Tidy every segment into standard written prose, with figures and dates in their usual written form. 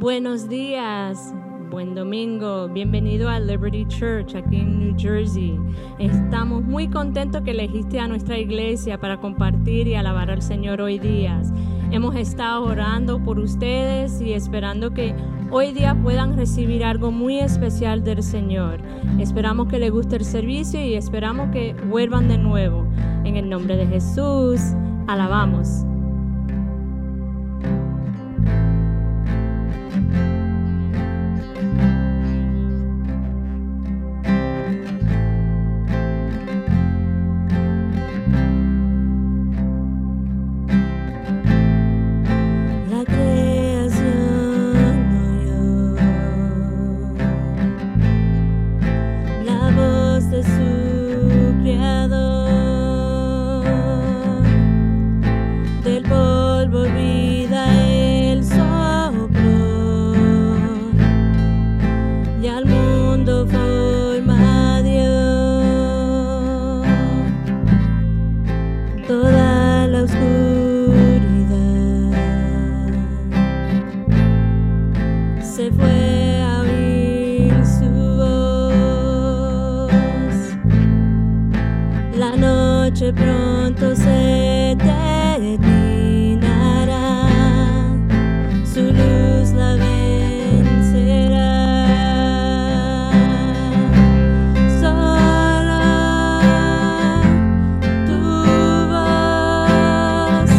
Buenos días, buen domingo, bienvenido a Liberty Church aquí en New Jersey. Estamos muy contentos que elegiste a nuestra iglesia para compartir y alabar al Señor hoy día. Hemos estado orando por ustedes y esperando que hoy día puedan recibir algo muy especial del Señor. Esperamos que les guste el servicio y esperamos que vuelvan de nuevo. En el nombre de Jesús, alabamos. Pronto se terminará, su luz la vencerá. Solo tu voz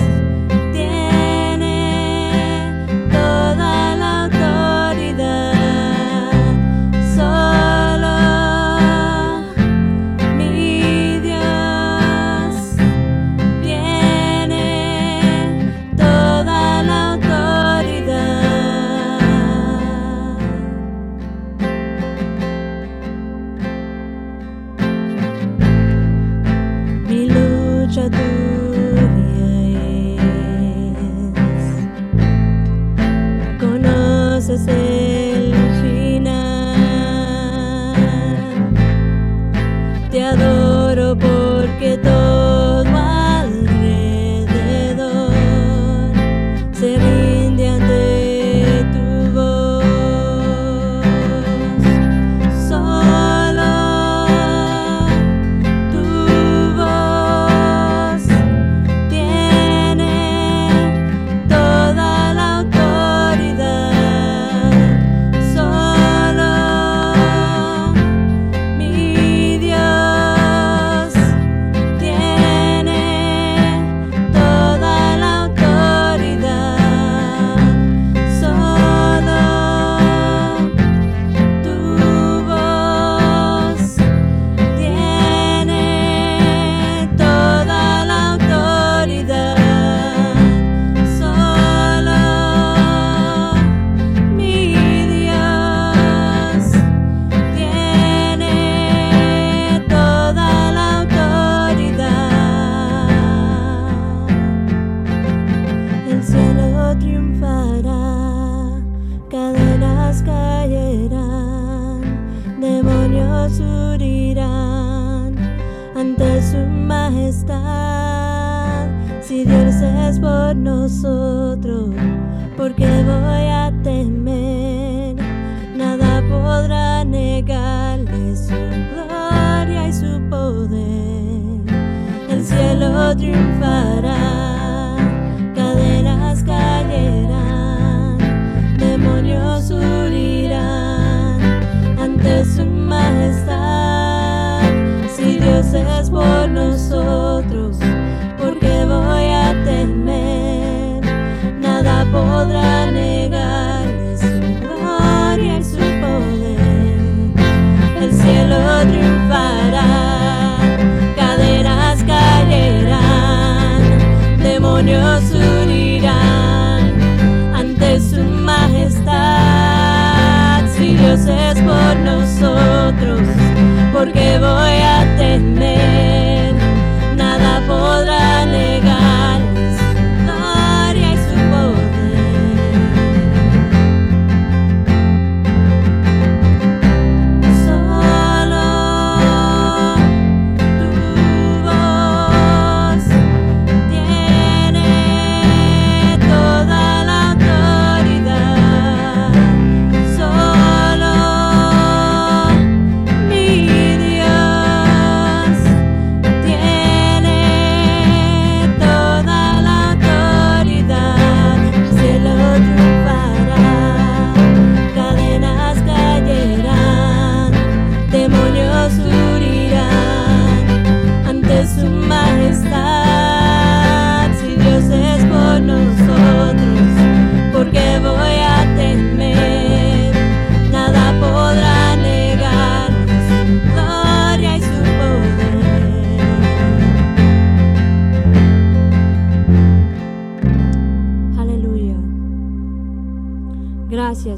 tiene toda la autoridad. Solo mi Dios tiene toda la autoridad. Mi lucha tuya es, conoces el final. Te adoro porque todo alrededor se rinde ante tu voz. Solo tu voz tiene toda la autoridad. Solo mi Dios tiene toda la autoridad. Solo tu voz tiene toda la autoridad. Solo mi Dios tiene toda la autoridad. El cielo triunfará, cadenas caerán, demonios huirán ante su majestad. Si Dios es por nosotros, ¿por qué voy a temer? Nada podrá negarle su gloria y su poder. El cielo triunfará, cadenas caerán, demonios huirán ante su majestad. Si Dios es por nosotros, ¿por qué voy a temer? Nada podrá negarle su gloria y su poder. El cielo triunfará, cadenas caerán,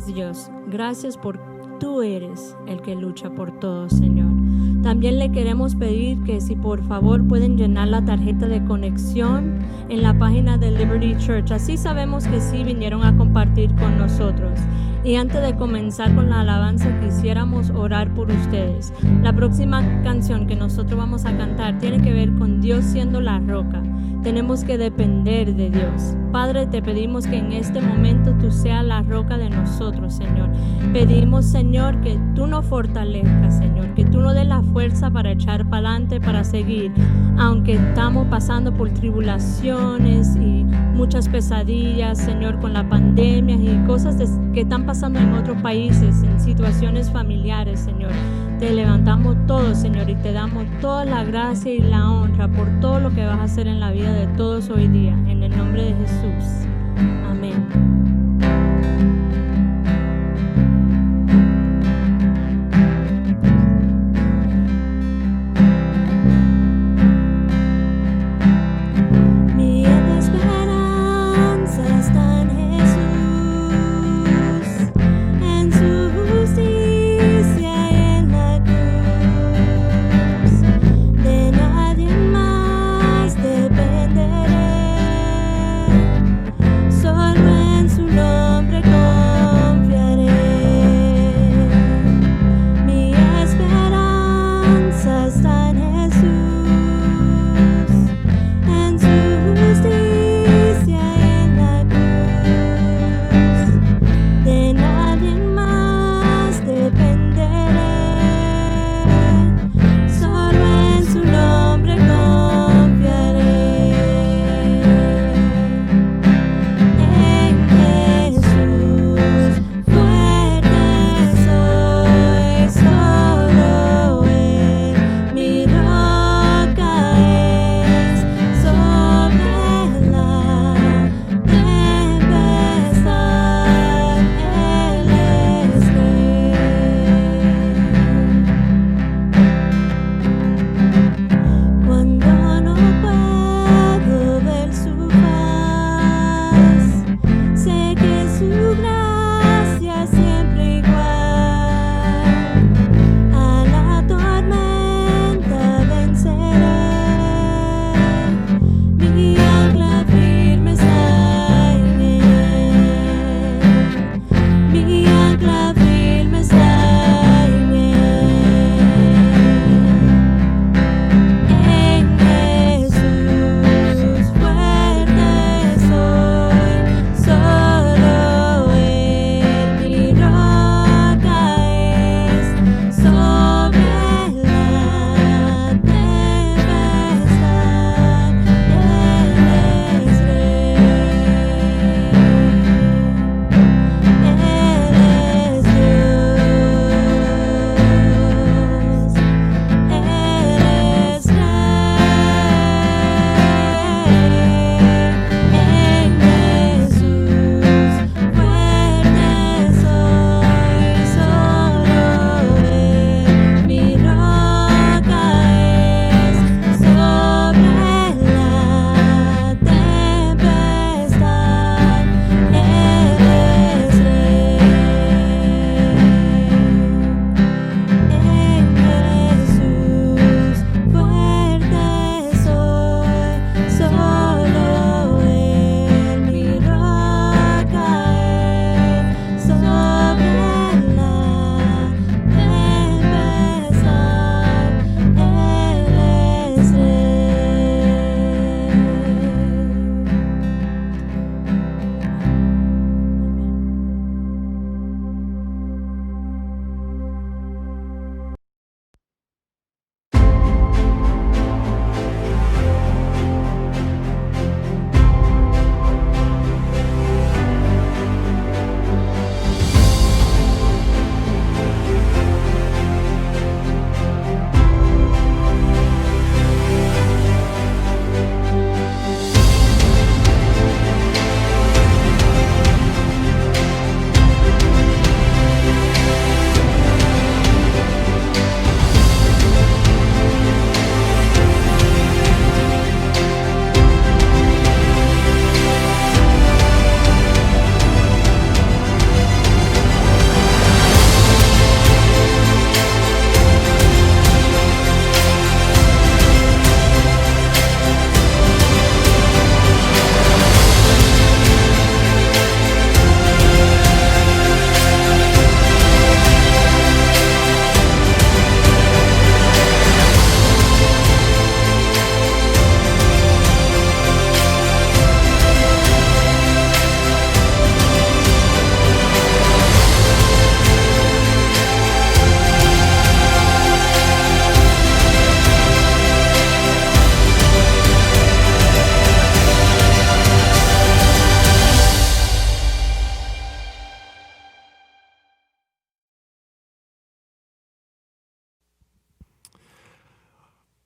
Gracias, Dios. Gracias por tú eres el que lucha por todos, Señor. También le queremos pedir que si por favor pueden llenar la tarjeta de conexión en la página de Liberty Church. Así sabemos que sí vinieron a compartir con nosotros. Y antes de comenzar con la alabanza, quisiéramos orar por ustedes. La próxima canción que nosotros vamos a cantar tiene que ver con Dios siendo la roca. Tenemos que depender de Dios. Padre, te pedimos que en este momento tú seas la roca de nosotros, Señor. Pedimos, Señor, que tú nos fortalezcas, Señor, que tú nos des la fuerza para echar para adelante, para seguir, aunque estamos pasando por tribulaciones y muchas pesadillas, Señor, con la pandemia y cosas que están pasando en otros países, en situaciones familiares, Señor. Te levantamos todos, Señor, y te damos toda la gracia y la honra por todo lo que vas a hacer en la vida de todos hoy día. En el nombre de Jesús. Amén. Solo en su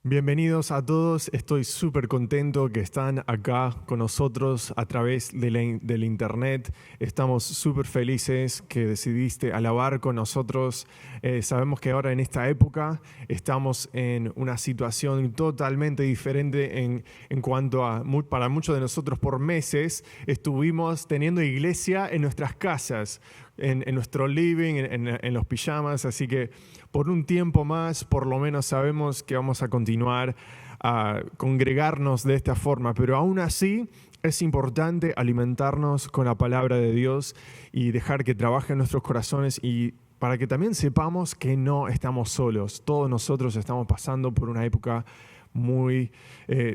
Bienvenidos a todos, estoy súper contento que están acá con nosotros a través del internet. Estamos súper felices que decidiste alabar con nosotros. Sabemos que ahora en esta época estamos en una situación totalmente diferente en cuanto a, para muchos de nosotros por meses, estuvimos teniendo iglesia en nuestras casas, en nuestro living, en los pijamas, así que por un tiempo más, por lo menos sabemos que vamos a continuar a congregarnos de esta forma, pero aún así es importante alimentarnos con la palabra de Dios y dejar que trabaje en nuestros corazones y para que también sepamos que no estamos solos. Todos nosotros estamos pasando por una época muy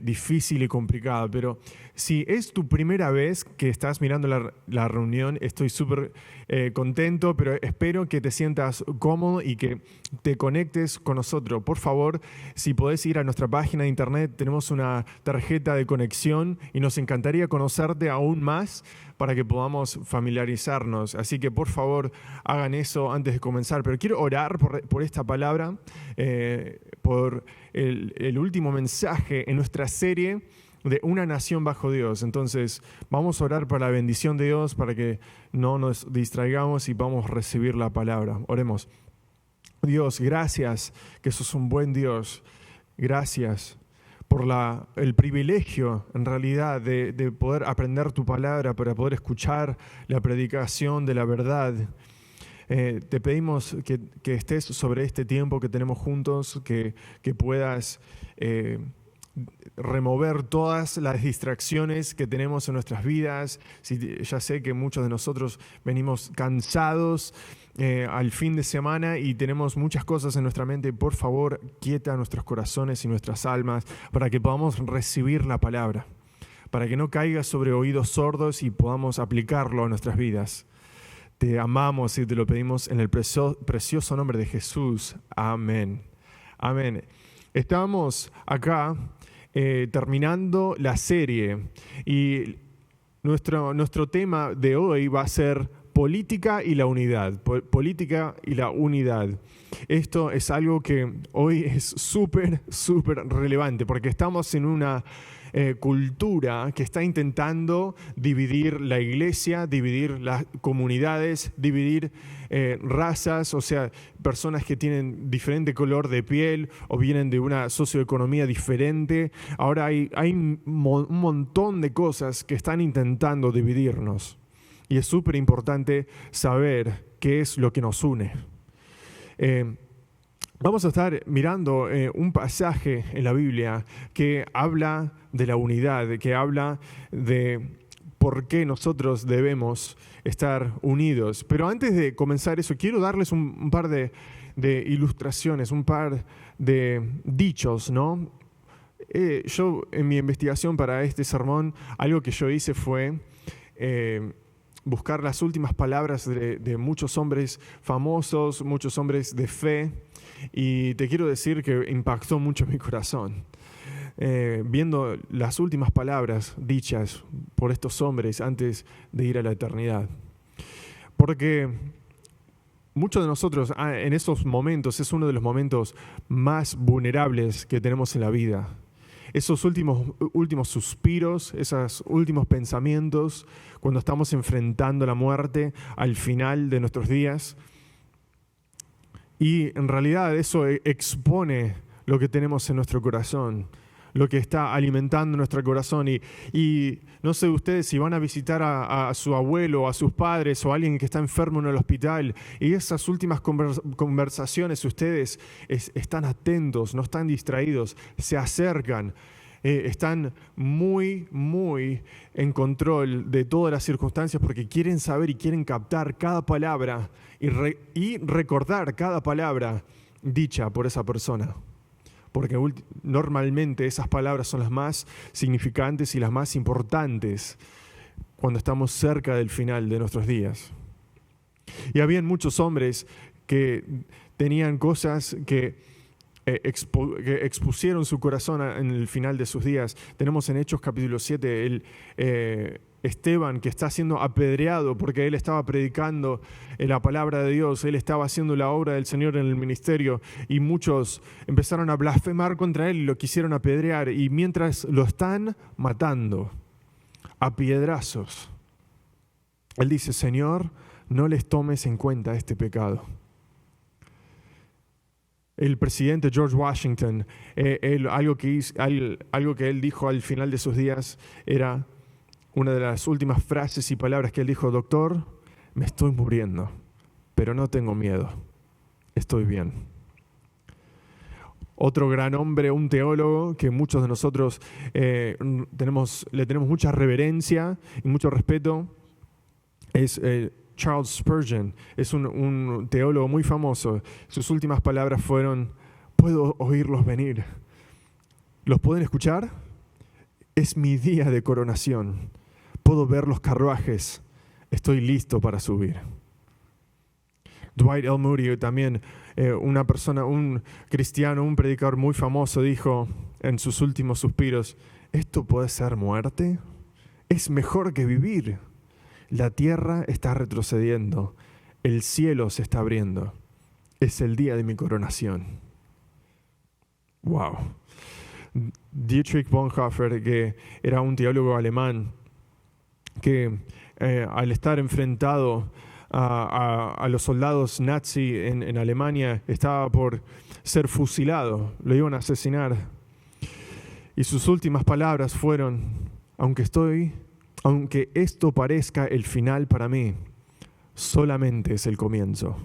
difícil y complicada, pero si es tu primera vez que estás mirando la reunión, estoy súper contento, pero espero que te sientas cómodo y que te conectes con nosotros. Por favor, si podés ir a nuestra página de internet, tenemos una tarjeta de conexión y nos encantaría conocerte aún más para que podamos familiarizarnos. Así que por favor hagan eso antes de comenzar. Pero quiero orar por esta palabra, por el último mensaje en nuestra serie de Una Nación Bajo Dios. Entonces vamos a orar para la bendición de Dios, para que no nos distraigamos y vamos a recibir la palabra. Oremos. Dios, gracias que sos un buen Dios. Gracias por el privilegio, en realidad, de poder aprender tu palabra, para poder escuchar la predicación de la verdad. Te pedimos que estés sobre este tiempo que tenemos juntos, que puedas remover todas las distracciones que tenemos en nuestras vidas. Ya sé que muchos de nosotros venimos cansados al fin de semana y tenemos muchas cosas en nuestra mente. Por favor, quieta nuestros corazones y nuestras almas para que podamos recibir la palabra, para que no caiga sobre oídos sordos y podamos aplicarlo a nuestras vidas. Te amamos y te lo pedimos en el precioso nombre de Jesús. Amén. Amén. Estamos acá terminando la serie y nuestro tema de hoy va a ser política y la unidad. Política y la unidad. Esto es algo que hoy es súper relevante porque estamos en una cultura que está intentando dividir la iglesia, dividir las comunidades, dividir razas, o sea, personas que tienen diferente color de piel o vienen de una socioeconomía diferente. Ahora hay un montón de cosas que están intentando dividirnos y es súper importante saber qué es lo que nos une. Vamos a estar mirando un pasaje en la Biblia que habla de la unidad, que habla de por qué nosotros debemos estar unidos. Pero antes de comenzar eso, quiero darles un par de ilustraciones, un par de dichos, ¿no? Yo, en mi investigación para este sermón, algo que yo hice fue buscar las últimas palabras de muchos hombres famosos, muchos hombres de fe, y te quiero decir que impactó mucho mi corazón. Viendo las últimas palabras dichas por estos hombres antes de ir a la eternidad. Porque muchos de nosotros en esos momentos es uno de los momentos más vulnerables que tenemos en la vida. Esos últimos suspiros, esos últimos pensamientos, cuando estamos enfrentando la muerte al final de nuestros días. Y en realidad eso expone lo que tenemos en nuestro corazón, lo que está alimentando nuestro corazón. Y no sé ustedes si van a visitar a su abuelo, o a sus padres o a alguien que está enfermo en el hospital, y esas últimas conversaciones ustedes están atentos, no están distraídos, se acercan, están muy en control de todas las circunstancias porque quieren saber y quieren captar cada palabra y recordar cada palabra dicha por esa persona. Porque normalmente esas palabras son las más significantes y las más importantes cuando estamos cerca del final de nuestros días. Y habían muchos hombres que tenían cosas que expusieron su corazón en el final de sus días. Tenemos en Hechos capítulo 7 Esteban, que está siendo apedreado porque él estaba predicando la palabra de Dios, él estaba haciendo la obra del Señor en el ministerio, y muchos empezaron a blasfemar contra él y lo quisieron apedrear, y mientras lo están matando a piedrazos, él dice: Señor, no les tomes en cuenta este pecado. El presidente George Washington, algo que él dijo al final de sus días era una de las últimas frases y palabras que él dijo: Doctor, me estoy muriendo, pero no tengo miedo, estoy bien. Otro gran hombre, un teólogo que muchos de nosotros le tenemos mucha reverencia y mucho respeto, es Charles Spurgeon. Es un teólogo muy famoso. Sus últimas palabras fueron: puedo oírlos venir. ¿Los pueden escuchar? Es mi día de coronación. Puedo ver los carruajes. Estoy listo para subir. Dwight L. Moody, también una persona, un cristiano, un predicador muy famoso, dijo en sus últimos suspiros: ¿esto puede ser muerte? Es mejor que vivir. La tierra está retrocediendo, el cielo se está abriendo. Es el día de mi coronación. Wow. Dietrich Bonhoeffer, que era un teólogo alemán, que al estar enfrentado a los soldados nazi en Alemania, estaba por ser fusilado, lo iban a asesinar. Y sus últimas palabras fueron: aunque esto parezca el final para mí, solamente es el comienzo.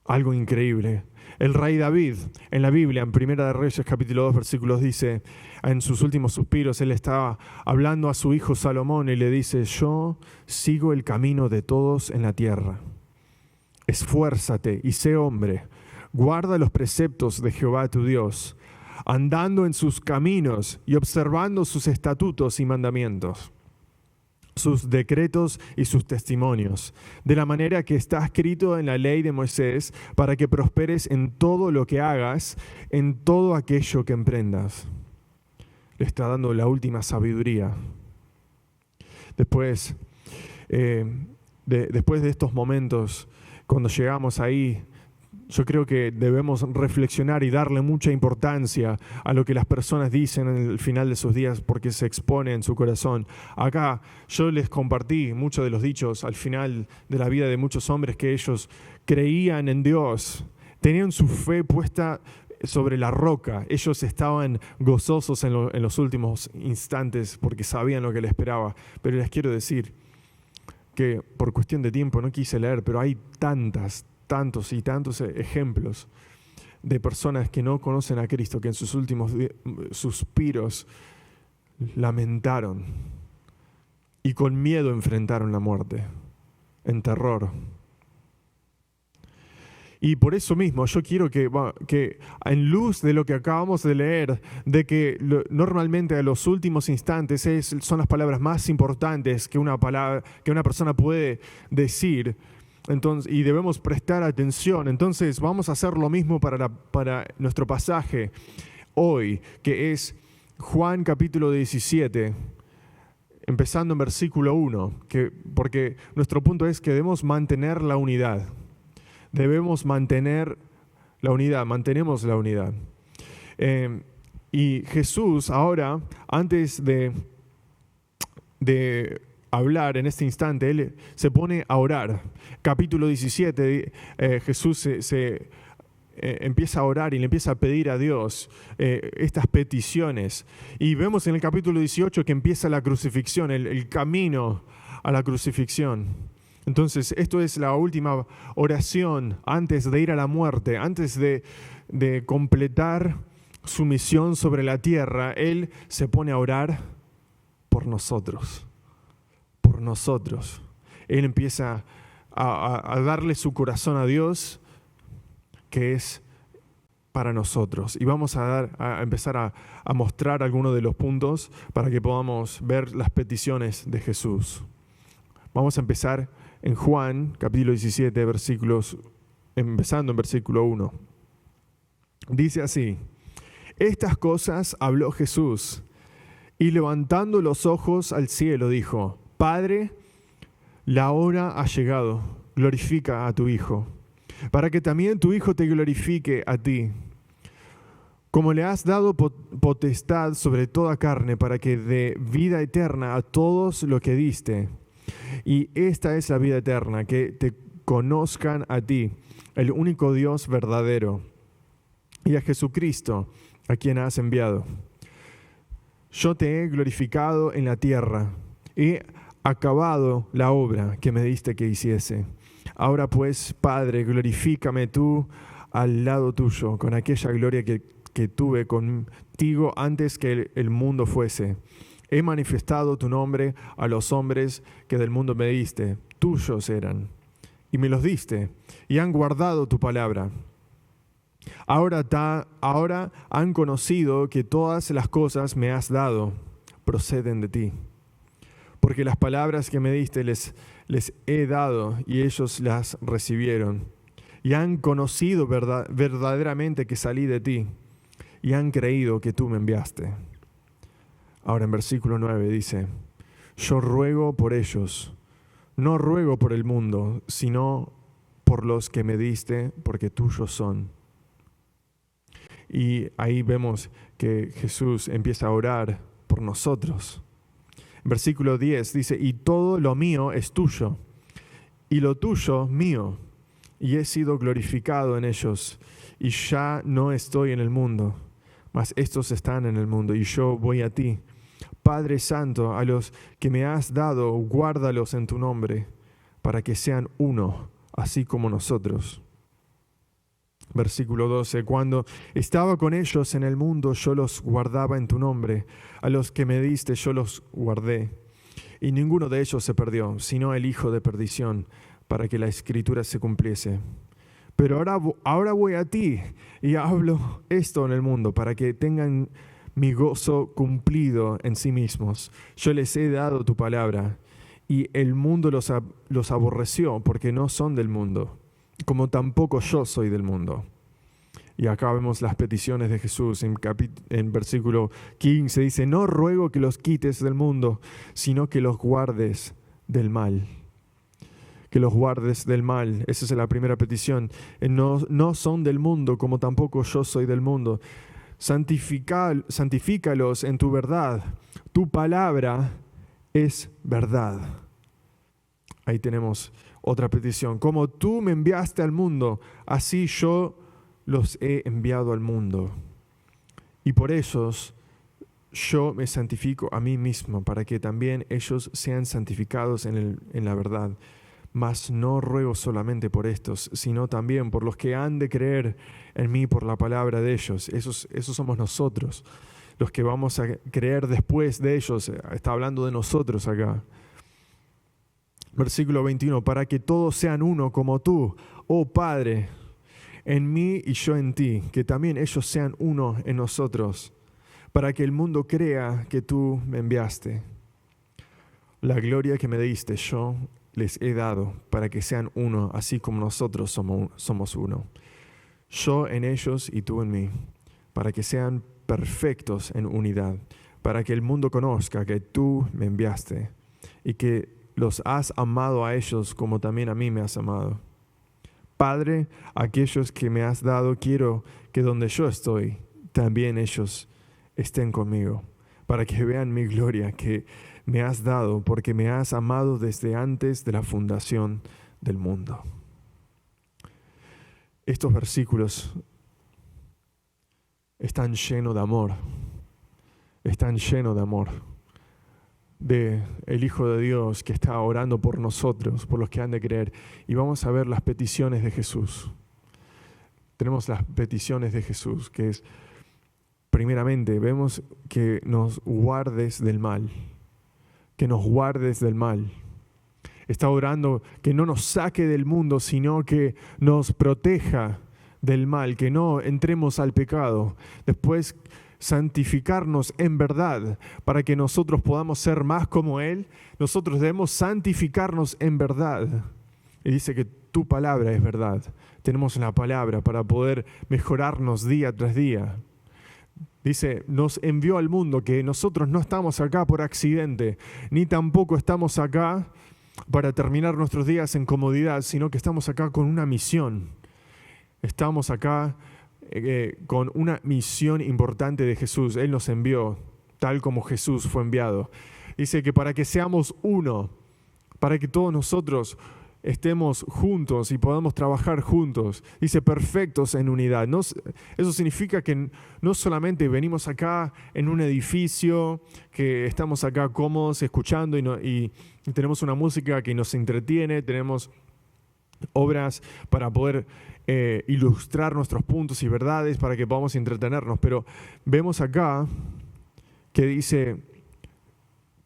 Algo increíble. El rey David, en la Biblia, en Primera de Reyes, capítulo 2, versículos, dice, en sus últimos suspiros, él estaba hablando a su hijo Salomón y le dice: yo sigo el camino de todos en la tierra. Esfuérzate y sé hombre. Guarda los preceptos de Jehová tu Dios, andando en sus caminos y observando sus estatutos y mandamientos, sus decretos y sus testimonios, de la manera que está escrito en la ley de Moisés, para que prosperes en todo lo que hagas, en todo aquello que emprendas. Le está dando la última sabiduría. Después de estos momentos, cuando llegamos ahí, yo creo que debemos reflexionar y darle mucha importancia a lo que las personas dicen en el final de sus días, porque se expone en su corazón. Acá yo les compartí muchos de los dichos al final de la vida de muchos hombres, que ellos creían en Dios, tenían su fe puesta sobre la roca. Ellos estaban gozosos en los últimos instantes porque sabían lo que les esperaba. Pero les quiero decir que por cuestión de tiempo no quise leer, pero hay tantos y tantos ejemplos de personas que no conocen a Cristo, que en sus últimos suspiros lamentaron y con miedo enfrentaron la muerte, en terror. Y por eso mismo yo quiero que en luz de lo que acabamos de leer, de que normalmente a los últimos instantes son las palabras más importantes que una persona puede decir, entonces, y debemos prestar atención. Entonces vamos a hacer lo mismo para nuestro pasaje hoy, que es Juan capítulo 17, empezando en versículo 1, porque nuestro punto es que debemos mantener la unidad. Debemos mantener la unidad, mantenemos la unidad. Y Jesús ahora, antes de hablar en este instante, Él se pone a orar. Capítulo 17, Jesús se empieza a orar y le empieza a pedir a Dios estas peticiones. Y vemos en el capítulo 18 que empieza la crucifixión, el camino a la crucifixión. Entonces, esto es la última oración antes de ir a la muerte, antes de completar su misión sobre la tierra. Él se pone a orar por nosotros. Por nosotros. Él empieza a darle su corazón a Dios, que es para nosotros. Y vamos a empezar a mostrar algunos de los puntos para que podamos ver las peticiones de Jesús. Vamos a empezar en Juan, capítulo 17, empezando en versículo 1. Dice así: estas cosas habló Jesús Y levantando los ojos al cielo, dijo: Padre, la hora ha llegado, glorifica a tu Hijo, para que también tu Hijo te glorifique a ti, como le has dado potestad sobre toda carne, para que dé vida eterna a todos los que diste. Y esta es la vida eterna, que te conozcan a ti, el único Dios verdadero, y a Jesucristo, a quien has enviado. Yo te he glorificado en la tierra, he acabado la obra que me diste que hiciese. Ahora pues, Padre, glorifícame tú al lado tuyo, con aquella gloria que tuve contigo antes que el mundo fuese. He manifestado tu nombre a los hombres que del mundo me diste, tuyos eran, y me los diste, y han guardado tu palabra. Ahora han conocido que todas las cosas me has dado proceden de ti. Porque las palabras que me diste les he dado y ellos las recibieron. Y han conocido verdaderamente que salí de ti y han creído que tú me enviaste. Ahora en versículo 9 dice: Yo ruego por ellos, no ruego por el mundo, sino por los que me diste, porque tuyos son. Y ahí vemos que Jesús empieza a orar por nosotros. Versículo 10 dice: Y todo lo mío es tuyo, y lo tuyo mío, y he sido glorificado en ellos, y ya no estoy en el mundo, mas estos están en el mundo, y yo voy a ti. Padre Santo, a los que me has dado, guárdalos en tu nombre, para que sean uno, así como nosotros. Versículo 12, cuando estaba con ellos en el mundo, yo los guardaba en tu nombre. A los que me diste, yo los guardé. Y ninguno de ellos se perdió, sino el hijo de perdición, para que la escritura se cumpliese. Pero ahora voy a ti y hablo esto en el mundo, para que tengan mi gozo cumplido en sí mismos. Yo les he dado tu palabra, y el mundo los aborreció, porque no son del mundo, como tampoco yo soy del mundo. Y acá vemos las peticiones de Jesús. En versículo 15 dice: No ruego que los quites del mundo, sino que los guardes del mal. Que los guardes del mal. Esa es la primera petición. No son del mundo, como tampoco yo soy del mundo. Santifícalos en tu verdad. Tu palabra es verdad. Ahí tenemos otra petición. Como tú me enviaste al mundo, así yo los he enviado al mundo. Y por ellos yo me santifico a mí mismo, para que también ellos sean santificados en la verdad. Mas no ruego solamente por estos, sino también por los que han de creer en mí por la palabra de ellos. Esos somos nosotros, los que vamos a creer después de ellos. Está hablando de nosotros acá. Versículo 21, para que todos sean uno como tú, oh Padre, en mí y yo en ti, que también ellos sean uno en nosotros, para que el mundo crea que tú me enviaste. La gloria que me diste yo les he dado, para que sean uno, así como nosotros somos uno. Yo en ellos y tú en mí, para que sean perfectos en unidad, para que el mundo conozca que tú me enviaste y que los has amado a ellos como también a mí me has amado. Padre, aquellos que me has dado, quiero que donde yo estoy, también ellos estén conmigo, para que vean mi gloria que me has dado, porque me has amado desde antes de la fundación del mundo. Estos versículos están llenos de amor, de el Hijo de Dios que está orando por nosotros, por los que han de creer. Y vamos a ver las peticiones de Jesús. Tenemos las peticiones de Jesús, que es, primeramente, vemos que nos guardes del mal. Que nos guardes del mal. Está orando que no nos saque del mundo, sino que nos proteja del mal, que no entremos al pecado. Después, santificarnos en verdad, para que nosotros podamos ser más como Él. Nosotros debemos santificarnos en verdad. Y dice que tu palabra es verdad. Tenemos la palabra para poder mejorarnos día tras día. Dice, nos envió al mundo, que nosotros no estamos acá por accidente, ni tampoco estamos acá para terminar nuestros días en comodidad, sino que estamos acá con una misión. Estamos acá con una misión importante de Jesús. Él nos envió, tal como Jesús fue enviado. Dice que para que seamos uno, para que todos nosotros estemos juntos y podamos trabajar juntos. Dice, perfectos en unidad. Eso significa que no solamente venimos acá en un edificio, que estamos acá cómodos escuchando y tenemos una música que nos entretiene, tenemos obras para poder ilustrar nuestros puntos y verdades para que podamos entretenernos. Pero vemos acá que dice,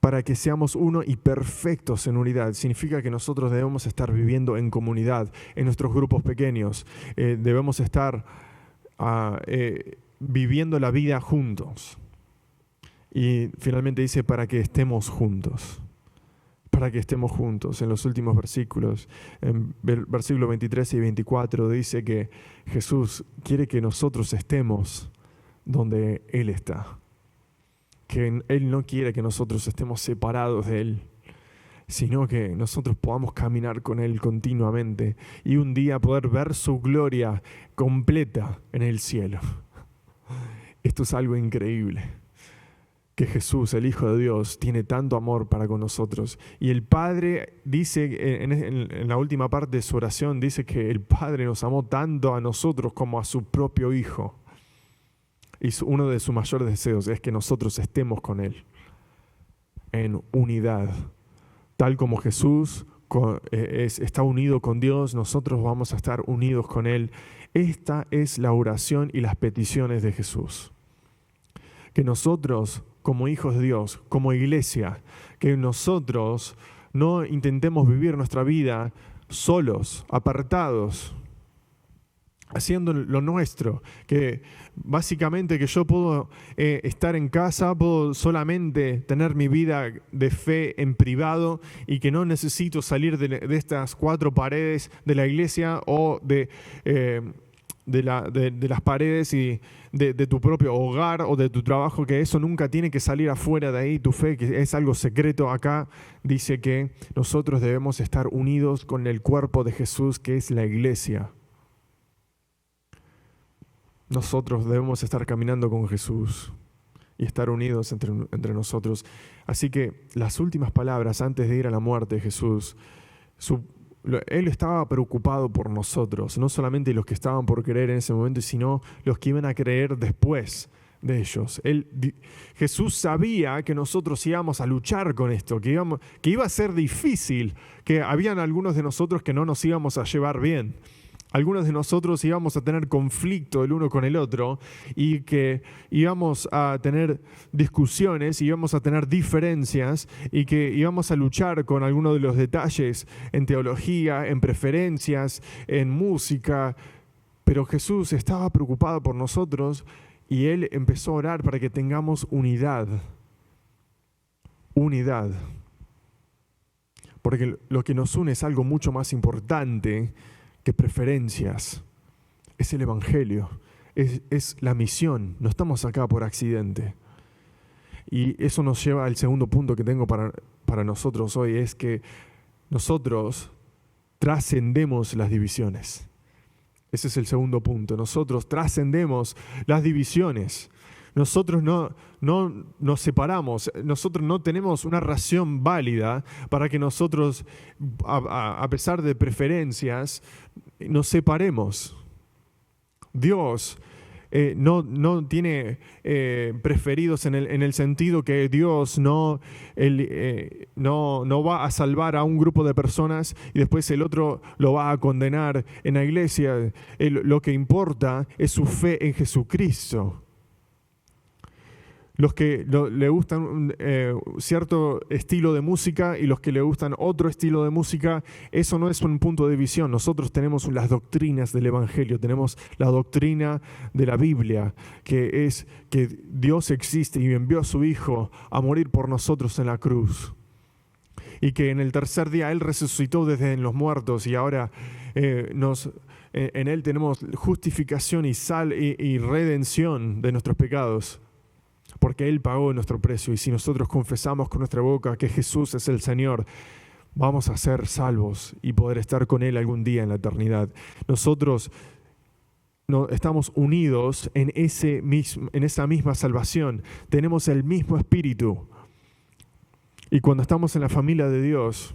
para que seamos uno y perfectos en unidad. Significa que nosotros debemos estar viviendo en comunidad, en nuestros grupos pequeños. Debemos estar viviendo la vida juntos. Y finalmente dice, para que estemos juntos. Para que estemos juntos. En los últimos versículos, en versículos 23 y 24, dice que Jesús quiere que nosotros estemos donde Él está. Que Él no quiere que nosotros estemos separados de Él, sino que nosotros podamos caminar con Él continuamente y un día poder ver su gloria completa en el cielo. Esto es algo increíble, que Jesús, el Hijo de Dios, tiene tanto amor para con nosotros. Y el Padre dice, en la última parte de su oración, dice que el Padre nos amó tanto a nosotros como a su propio Hijo. Y uno de sus mayores deseos es que nosotros estemos con Él en unidad. Tal como Jesús está unido con Dios, nosotros vamos a estar unidos con Él. Esta es la oración y las peticiones de Jesús. Que nosotros, como hijos de Dios, como iglesia, que nosotros no intentemos vivir nuestra vida solos, apartados, haciendo lo nuestro, que básicamente que yo puedo estar en casa, puedo solamente tener mi vida de fe en privado y que no necesito salir de estas cuatro paredes de la iglesia o de las paredes y de tu propio hogar o de tu trabajo, que eso nunca tiene que salir afuera de ahí, tu fe, que es algo secreto. Acá dice que nosotros debemos estar unidos con el cuerpo de Jesús, que es la iglesia. Nosotros debemos estar caminando con Jesús y estar unidos entre nosotros. Así que las últimas palabras antes de ir a la muerte de Jesús, Él estaba preocupado por nosotros, no solamente los que estaban por creer en ese momento, sino los que iban a creer después de ellos. Jesús sabía que nosotros íbamos a luchar con esto, que iba a ser difícil, que habían algunos de nosotros que no nos íbamos a llevar bien. Algunos de nosotros íbamos a tener conflicto el uno con el otro y que íbamos a tener discusiones, íbamos a tener diferencias y que íbamos a luchar con algunos de los detalles en teología, en preferencias, en música. Pero Jesús estaba preocupado por nosotros y Él empezó a orar para que tengamos unidad. Unidad. Porque lo que nos une es algo mucho más importante que preferencias. Es el Evangelio, es la misión. No estamos acá por accidente. Y eso nos lleva al segundo punto que tengo para nosotros hoy, es que nosotros trascendemos las divisiones. Ese es el segundo punto. Nosotros trascendemos las divisiones. Nosotros no nos separamos, nosotros no tenemos una razón válida para que nosotros, a pesar de preferencias, nos separemos. Dios no tiene preferidos en el sentido que Dios no va a salvar a un grupo de personas y después el otro lo va a condenar en la iglesia. Lo que importa es su fe en Jesucristo. Los que le gustan cierto estilo de música y los que le gustan otro estilo de música, eso no es un punto de división. Nosotros tenemos las doctrinas del Evangelio, tenemos la doctrina de la Biblia, que es que Dios existe y envió a su Hijo a morir por nosotros en la cruz. Y que en el tercer día Él resucitó desde los muertos y ahora en Él tenemos justificación y redención de nuestros pecados. porque Él pagó nuestro precio. Y si nosotros confesamos con nuestra boca que Jesús es el Señor, vamos a ser salvos y poder estar con Él algún día en la eternidad. Nosotros estamos unidos en esa misma salvación. Tenemos el mismo espíritu. Y cuando estamos en la familia de Dios,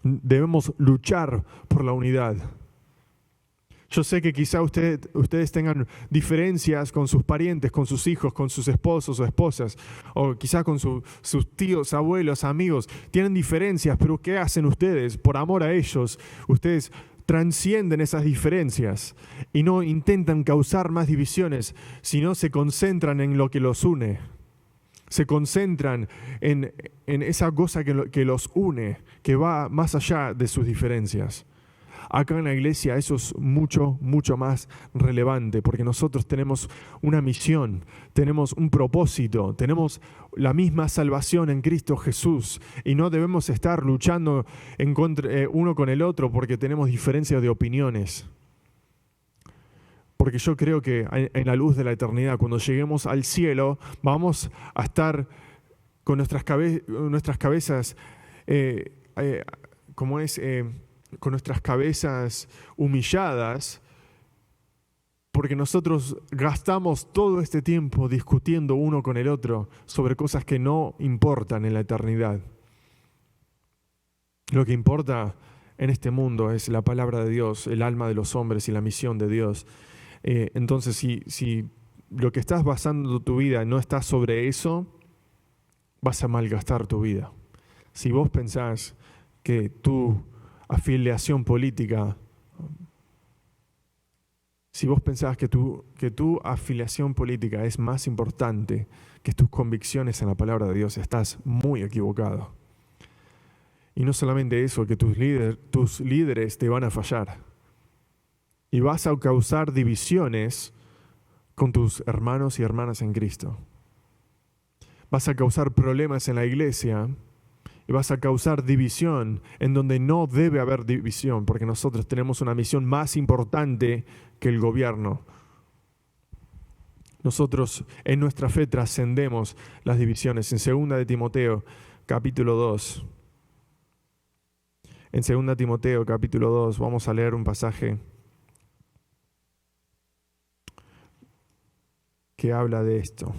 debemos luchar por la unidad. Yo sé que quizá ustedes tengan diferencias con sus parientes, con sus hijos, con sus esposos o esposas, o quizá con sus tíos, abuelos, amigos. Tienen diferencias, pero ¿qué hacen ustedes? Por amor a ellos, ustedes transcienden esas diferencias y no intentan causar más divisiones, sino se concentran en lo que los une. Se concentran en esa cosa que los une, que va más allá de sus diferencias. Acá en la iglesia eso es mucho, mucho más relevante, porque nosotros tenemos una misión, tenemos un propósito, tenemos la misma salvación en Cristo Jesús y no debemos estar luchando en contra, uno con el otro porque tenemos diferencias de opiniones. Porque yo creo que en la luz de la eternidad, cuando lleguemos al cielo, vamos a estar con nuestras cabezas, con nuestras cabezas humilladas, porque nosotros gastamos todo este tiempo discutiendo uno con el otro sobre cosas que no importan en la eternidad. Lo que importa en este mundo es la palabra de Dios, el alma de los hombres y la misión de Dios. Entonces, si lo que estás basando tu vida no está sobre eso, vas a malgastar tu vida. Si vos pensás que tu afiliación política, si vos pensás que tu afiliación política es más importante que tus convicciones en la palabra de Dios, estás muy equivocado. Y no solamente eso, que tus líderes te van a fallar. Y vas a causar divisiones con tus hermanos y hermanas en Cristo. Vas a causar problemas en la iglesia y vas a causar división en donde no debe haber división, porque nosotros tenemos una misión más importante que el gobierno. Nosotros en nuestra fe trascendemos las divisiones. En 2 de Timoteo, capítulo 2. En 2 Timoteo, capítulo 2, vamos a leer un pasaje que habla de esto.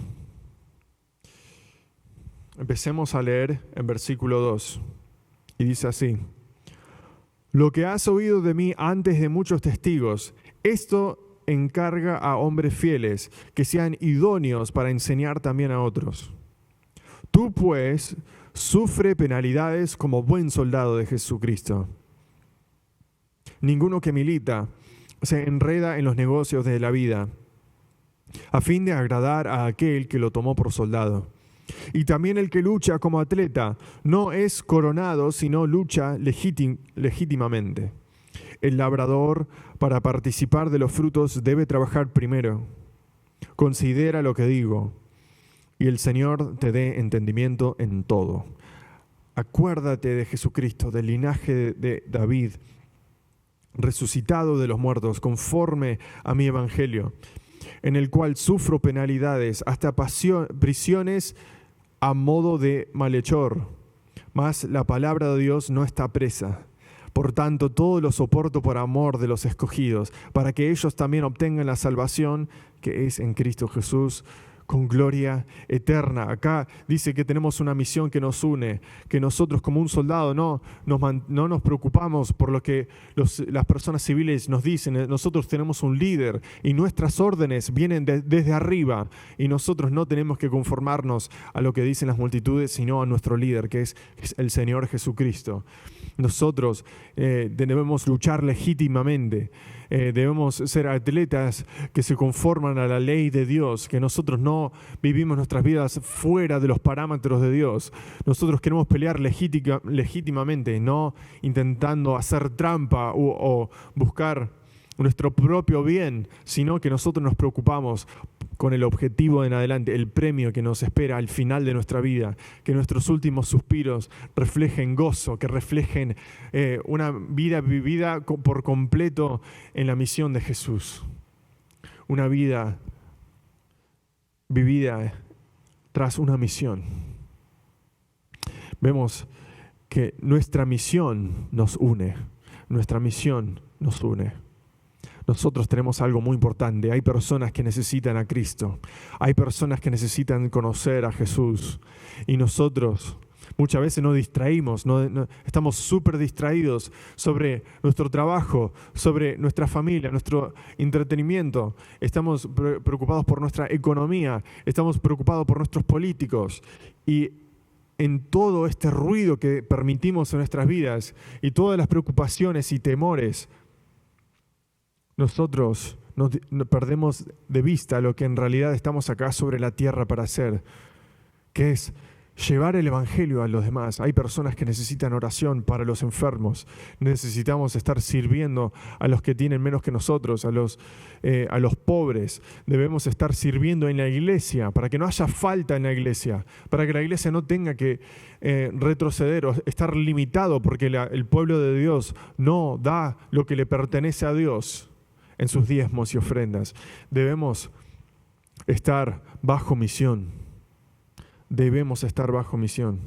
Empecemos a leer en versículo 2 y dice así: lo que has oído de mí antes de muchos testigos, esto encarga a hombres fieles que sean idóneos para enseñar también a otros. Tú pues sufre penalidades como buen soldado de Jesucristo. Ninguno que milita se enreda en los negocios de la vida, a fin de agradar a aquel que lo tomó por soldado. Y también el que lucha como atleta no es coronado, sino lucha legítimamente. El labrador, para participar de los frutos, debe trabajar primero. Considera lo que digo, y el Señor te dé entendimiento en todo. Acuérdate de Jesucristo, del linaje de David, resucitado de los muertos, conforme a mi evangelio, en el cual sufro penalidades, hasta prisiones a modo de malhechor. Mas la palabra de Dios no está presa. Por tanto, todo lo soporto por amor de los escogidos, para que ellos también obtengan la salvación que es en Cristo Jesús, con gloria eterna. Acá dice que tenemos una misión que nos une, que nosotros como un soldado no nos preocupamos por lo que las personas civiles nos dicen. Nosotros tenemos un líder y nuestras órdenes vienen desde arriba, y nosotros no tenemos que conformarnos a lo que dicen las multitudes, sino a nuestro líder, que es el Señor Jesucristo. Nosotros debemos luchar legítimamente. Debemos ser atletas que se conforman a la ley de Dios, que nosotros no vivimos nuestras vidas fuera de los parámetros de Dios. Nosotros queremos pelear legítimamente, no intentando hacer trampa o buscar nuestro propio bien, sino que nosotros nos preocupamos con el objetivo en adelante, el premio que nos espera al final de nuestra vida, que nuestros últimos suspiros reflejen gozo, que reflejen una vida vivida por completo en la misión de Jesús. Una vida vivida tras una misión. Vemos que nuestra misión nos une. Nuestra misión nos une. Nosotros tenemos algo muy importante. Hay personas que necesitan a Cristo. Hay personas que necesitan conocer a Jesús. Y nosotros muchas veces nos distraímos, estamos súper distraídos sobre nuestro trabajo, sobre nuestra familia, nuestro entretenimiento. Estamos preocupados por nuestra economía, estamos preocupados por nuestros políticos. Y en todo este ruido que permitimos en nuestras vidas y todas las preocupaciones y temores, nosotros nos perdemos de vista lo que en realidad estamos acá sobre la tierra para hacer, que es llevar el Evangelio a los demás. Hay personas que necesitan oración para los enfermos. Necesitamos estar sirviendo a los que tienen menos que nosotros, a los pobres. Debemos estar sirviendo en la iglesia para que no haya falta en la iglesia, para que la iglesia no tenga que retroceder o estar limitado porque el pueblo de Dios no da lo que le pertenece a Dios en sus diezmos y ofrendas. Debemos estar bajo misión. Debemos estar bajo misión,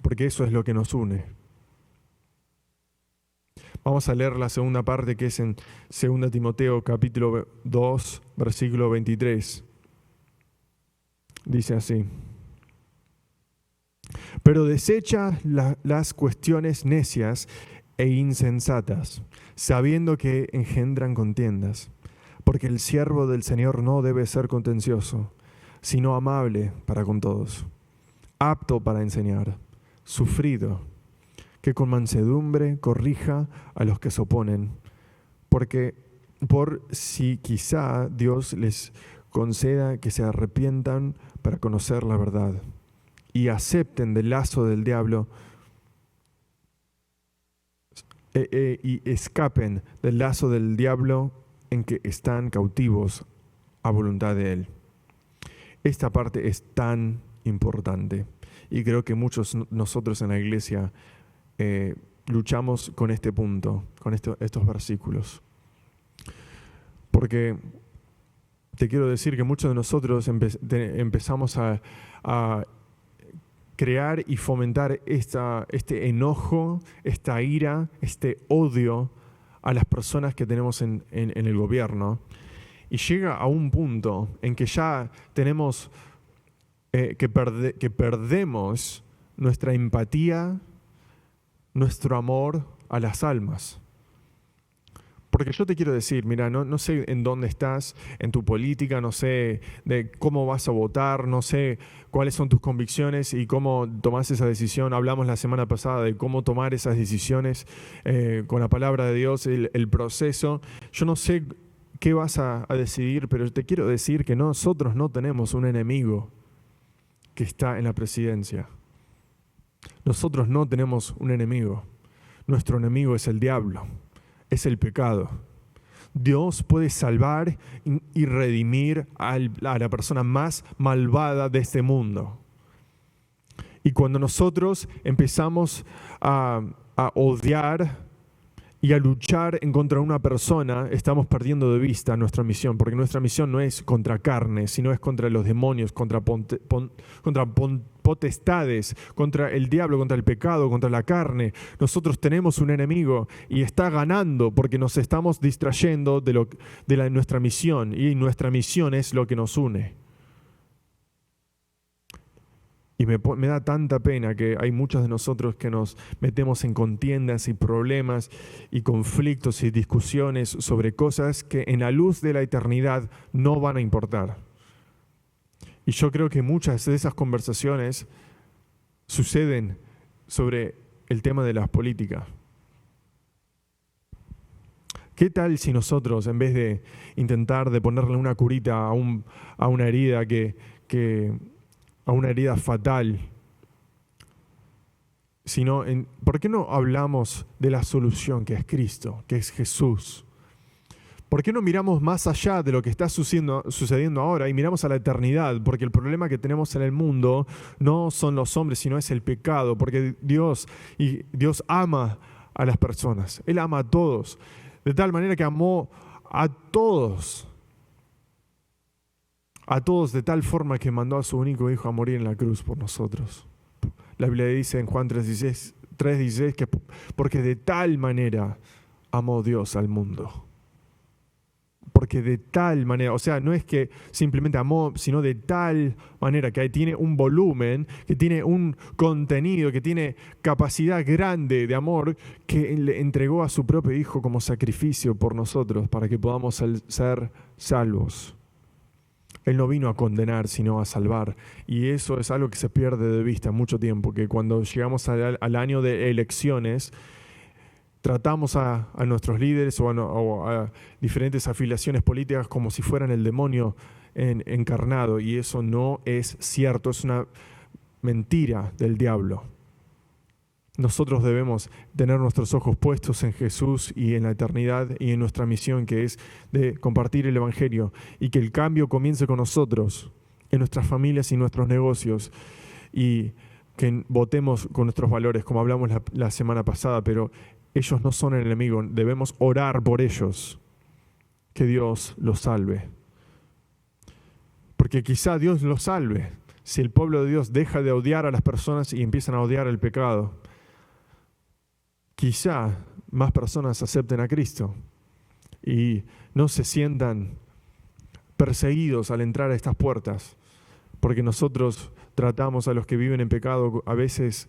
porque eso es lo que nos une. Vamos a leer la segunda parte, que es en 2 Timoteo capítulo 2, versículo 23. Dice así: pero desecha las cuestiones necias e insensatas, sabiendo que engendran contiendas, porque el siervo del Señor no debe ser contencioso, sino amable para con todos, apto para enseñar, sufrido, que con mansedumbre corrija a los que se oponen, porque por si quizá Dios les conceda que se arrepientan para conocer la verdad y acepten del lazo del diablo y escapen del lazo del diablo en que están cautivos a voluntad de él. Esta parte es tan importante y creo que muchos nosotros en la iglesia luchamos con este punto, con estos versículos. Porque te quiero decir que muchos de nosotros empezamos a crear y fomentar este enojo, esta ira, este odio a las personas que tenemos en el gobierno. Y llega a un punto en que ya tenemos que perdemos nuestra empatía, nuestro amor a las almas. Porque yo te quiero decir, mira, no sé en dónde estás, en tu política, no sé de cómo vas a votar, no sé cuáles son tus convicciones y cómo tomás esa decisión. Hablamos la semana pasada de cómo tomar esas decisiones con la palabra de Dios, el proceso. Yo no sé qué vas a decidir, pero te quiero decir que nosotros no tenemos un enemigo que está en la presidencia. Nosotros no tenemos un enemigo. Nuestro enemigo es el diablo, es el pecado. Dios puede salvar y redimir a la persona más malvada de este mundo. Y cuando nosotros empezamos a odiar y a luchar en contra de una persona, estamos perdiendo de vista nuestra misión, porque nuestra misión no es contra carne, sino es contra los demonios, contra potestades, contra el diablo, contra el pecado, contra la carne. Nosotros tenemos un enemigo y está ganando porque nos estamos distrayendo de nuestra misión, y nuestra misión es lo que nos une. Y me da tanta pena que hay muchos de nosotros que nos metemos en contiendas y problemas y conflictos y discusiones sobre cosas que en la luz de la eternidad no van a importar. Y yo creo que muchas de esas conversaciones suceden sobre el tema de la política. ¿Qué tal si nosotros, en vez de intentar de ponerle una curita a una herida a una herida fatal, ¿por qué no hablamos de la solución que es Cristo, que es Jesús? ¿Por qué no miramos más allá de lo que está sucediendo ahora y miramos a la eternidad? Porque el problema que tenemos en el mundo no son los hombres, sino es el pecado, porque Dios ama a las personas. Él ama a todos, de tal manera que amó a todos. a todos de tal forma que mandó a su único Hijo a morir en la cruz por nosotros. La Biblia dice en Juan 3:16 que porque de tal manera amó Dios al mundo. Porque de tal manera, o sea, no es que simplemente amó, sino de tal manera que tiene un volumen, que tiene un contenido, que tiene capacidad grande de amor, que le entregó a su propio Hijo como sacrificio por nosotros para que podamos ser salvos. Él no vino a condenar, sino a salvar. Y eso es algo que se pierde de vista mucho tiempo, que cuando llegamos al año de elecciones, tratamos a nuestros líderes o a diferentes afiliaciones políticas como si fueran el demonio encarnado. Y eso no es cierto, es una mentira del diablo. Nosotros debemos tener nuestros ojos puestos en Jesús y en la eternidad y en nuestra misión, que es de compartir el Evangelio, y que el cambio comience con nosotros, en nuestras familias y nuestros negocios, y que votemos con nuestros valores, como hablamos la semana pasada, pero ellos no son el enemigo, debemos orar por ellos, que Dios los salve. Porque quizá Dios los salve si el pueblo de Dios deja de odiar a las personas y empiezan a odiar el pecado. Quizá más personas acepten a Cristo y no se sientan perseguidos al entrar a estas puertas, porque nosotros tratamos a los que viven en pecado a veces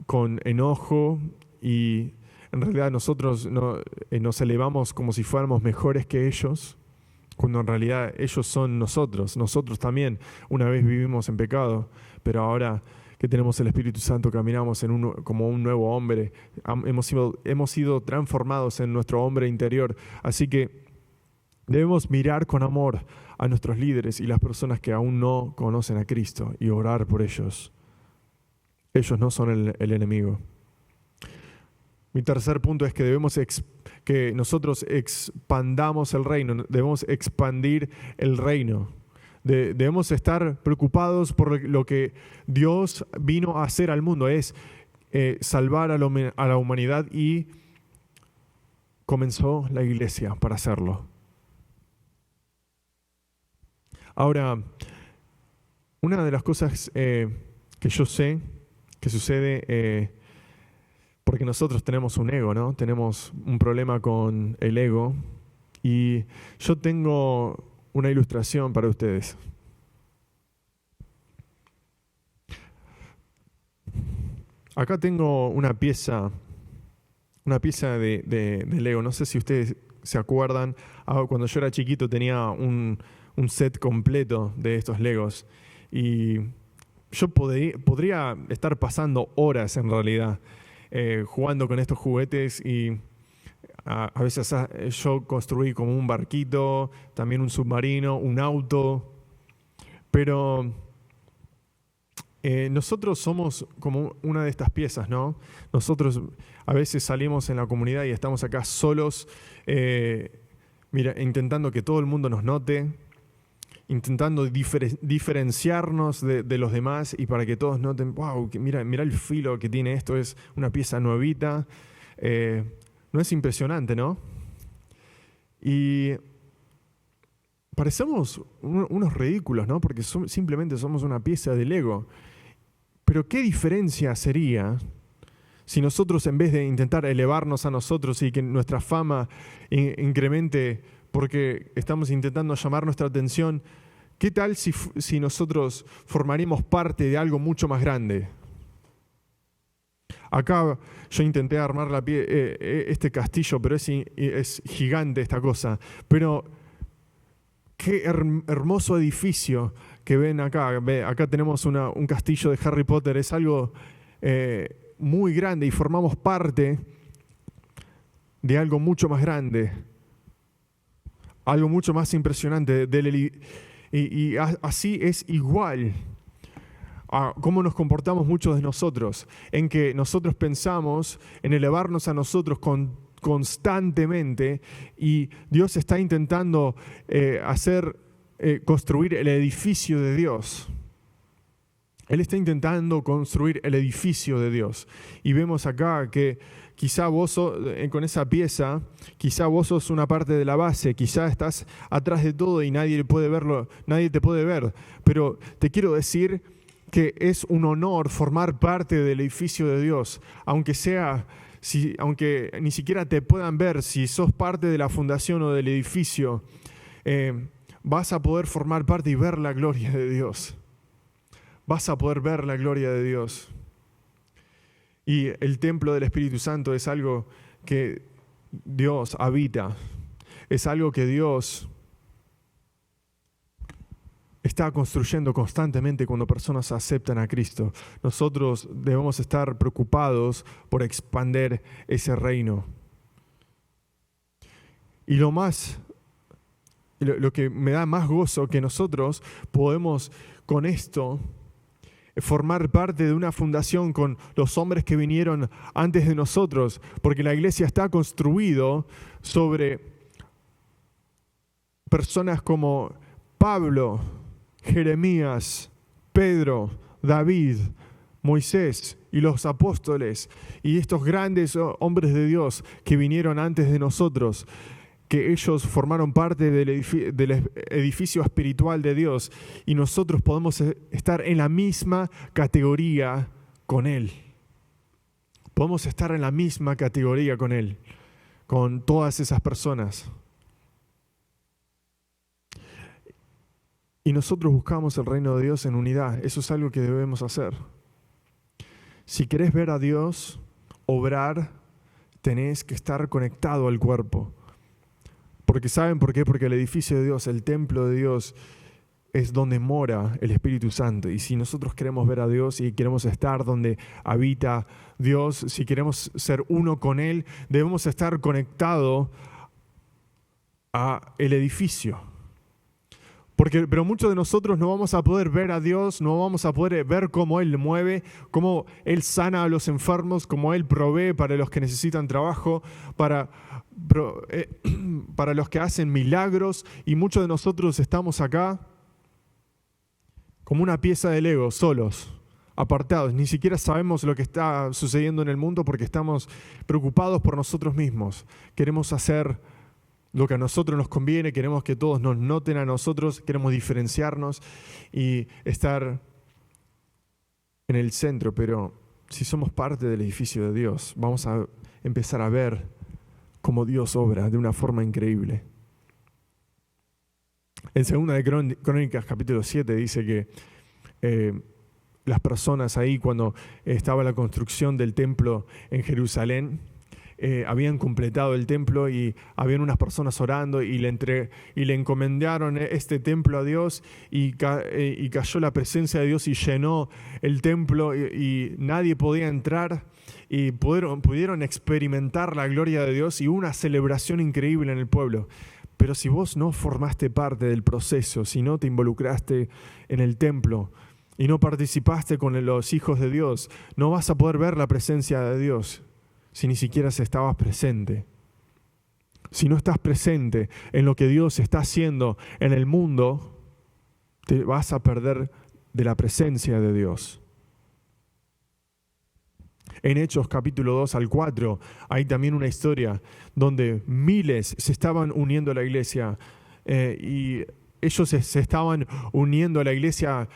con enojo, y en realidad nosotros nos elevamos como si fuéramos mejores que ellos, cuando en realidad ellos son nosotros. Nosotros también una vez vivimos en pecado, pero ahora que tenemos el Espíritu Santo, caminamos como un nuevo hombre. Hemos sido transformados en nuestro hombre interior. Así que debemos mirar con amor a nuestros líderes y las personas que aún no conocen a Cristo y orar por ellos. Ellos no son el enemigo. Mi tercer punto es que que nosotros expandamos el reino, debemos expandir el reino. Debemos estar preocupados por lo que Dios vino a hacer al mundo, es salvar a la humanidad, y comenzó la iglesia para hacerlo. Ahora, una de las cosas que yo sé que sucede, porque nosotros tenemos un ego, ¿no? Tenemos un problema con el ego, y yo tengo una ilustración para ustedes. Acá tengo una pieza de Lego. No sé si ustedes se acuerdan. Cuando yo era chiquito tenía un set completo de estos Legos. Y yo podría estar pasando horas en realidad jugando con estos juguetes, y a veces yo construí como un barquito, también un submarino, un auto, pero nosotros somos como una de estas piezas, ¿no? Nosotros a veces salimos en la comunidad y estamos acá solos, intentando que todo el mundo nos note, intentando diferenciarnos de los demás, y para que todos noten, wow, mira el filo que tiene esto, es una pieza nuevita. ¿No es impresionante, no? Y parecemos unos ridículos, ¿no? Porque simplemente somos una pieza de Lego. Pero ¿qué diferencia sería si nosotros, en vez de intentar elevarnos a nosotros y que nuestra fama incremente porque estamos intentando llamar nuestra atención, qué tal si nosotros formaríamos parte de algo mucho más grande? Acá yo intenté armar este castillo, pero es gigante esta cosa. Pero qué hermoso edificio que ven acá. Acá tenemos un castillo de Harry Potter. Es algo muy grande, y formamos parte de algo mucho más grande, algo mucho más impresionante. Y así es igual a cómo nos comportamos muchos de nosotros, en que nosotros pensamos en elevarnos a nosotros constantemente, y Dios está intentando construir el edificio de Dios. Él está intentando construir el edificio de Dios. Y vemos acá que quizá vos con esa pieza, quizá vos sos una parte de la base, quizá estás atrás de todo y nadie puede verlo, nadie te puede ver. Pero te quiero decir que es un honor formar parte del edificio de Dios, aunque ni siquiera te puedan ver, si sos parte de la fundación o del edificio, vas a poder formar parte y ver la gloria de Dios. Vas a poder ver la gloria de Dios. Y el templo del Espíritu Santo es algo que Dios habita, es algo que Dios está construyendo constantemente cuando personas aceptan a Cristo. Nosotros debemos estar preocupados por expandir ese reino. Y lo que me da más gozo que nosotros podemos con esto formar parte de una fundación con los hombres que vinieron antes de nosotros, porque la iglesia está construido sobre personas como Pablo, Jeremías, Pedro, David, Moisés y los apóstoles y estos grandes hombres de Dios que vinieron antes de nosotros, que ellos formaron parte del edificio espiritual de Dios y nosotros podemos estar en la misma categoría con Él. Podemos estar en la misma categoría con Él, con todas esas personas. Y nosotros buscamos el reino de Dios en unidad. Eso es algo que debemos hacer. Si querés ver a Dios obrar, tenés que estar conectado al cuerpo. Porque ¿saben por qué? Porque el edificio de Dios, el templo de Dios, es donde mora el Espíritu Santo. Y si nosotros queremos ver a Dios y queremos estar donde habita Dios, si queremos ser uno con Él, debemos estar conectados a el edificio. Pero muchos de nosotros no vamos a poder ver a Dios, no vamos a poder ver cómo Él mueve, cómo Él sana a los enfermos, cómo Él provee para los que necesitan trabajo, para los que hacen milagros. Y muchos de nosotros estamos acá como una pieza de Lego, solos, apartados. Ni siquiera sabemos lo que está sucediendo en el mundo porque estamos preocupados por nosotros mismos. Queremos hacer lo que a nosotros nos conviene, queremos que todos nos noten a nosotros, queremos diferenciarnos y estar en el centro. Pero si somos parte del edificio de Dios, vamos a empezar a ver cómo Dios obra de una forma increíble. En 2 de Crónicas capítulo 7 dice que las personas ahí, cuando estaba la construcción del templo en Jerusalén, habían completado el templo y habían unas personas orando y le encomendaron este templo a Dios y cayó la presencia de Dios y llenó el templo y nadie podía entrar y pudieron experimentar la gloria de Dios y una celebración increíble en el pueblo. Pero si vos no formaste parte del proceso, si no te involucraste en el templo y no participaste con los hijos de Dios, no vas a poder ver la presencia de Dios. Si ni siquiera estabas presente. Si no estás presente en lo que Dios está haciendo en el mundo, te vas a perder de la presencia de Dios. En Hechos capítulo 2 al 4 hay también una historia donde miles se estaban uniendo a la iglesia y ellos se estaban uniendo a la iglesia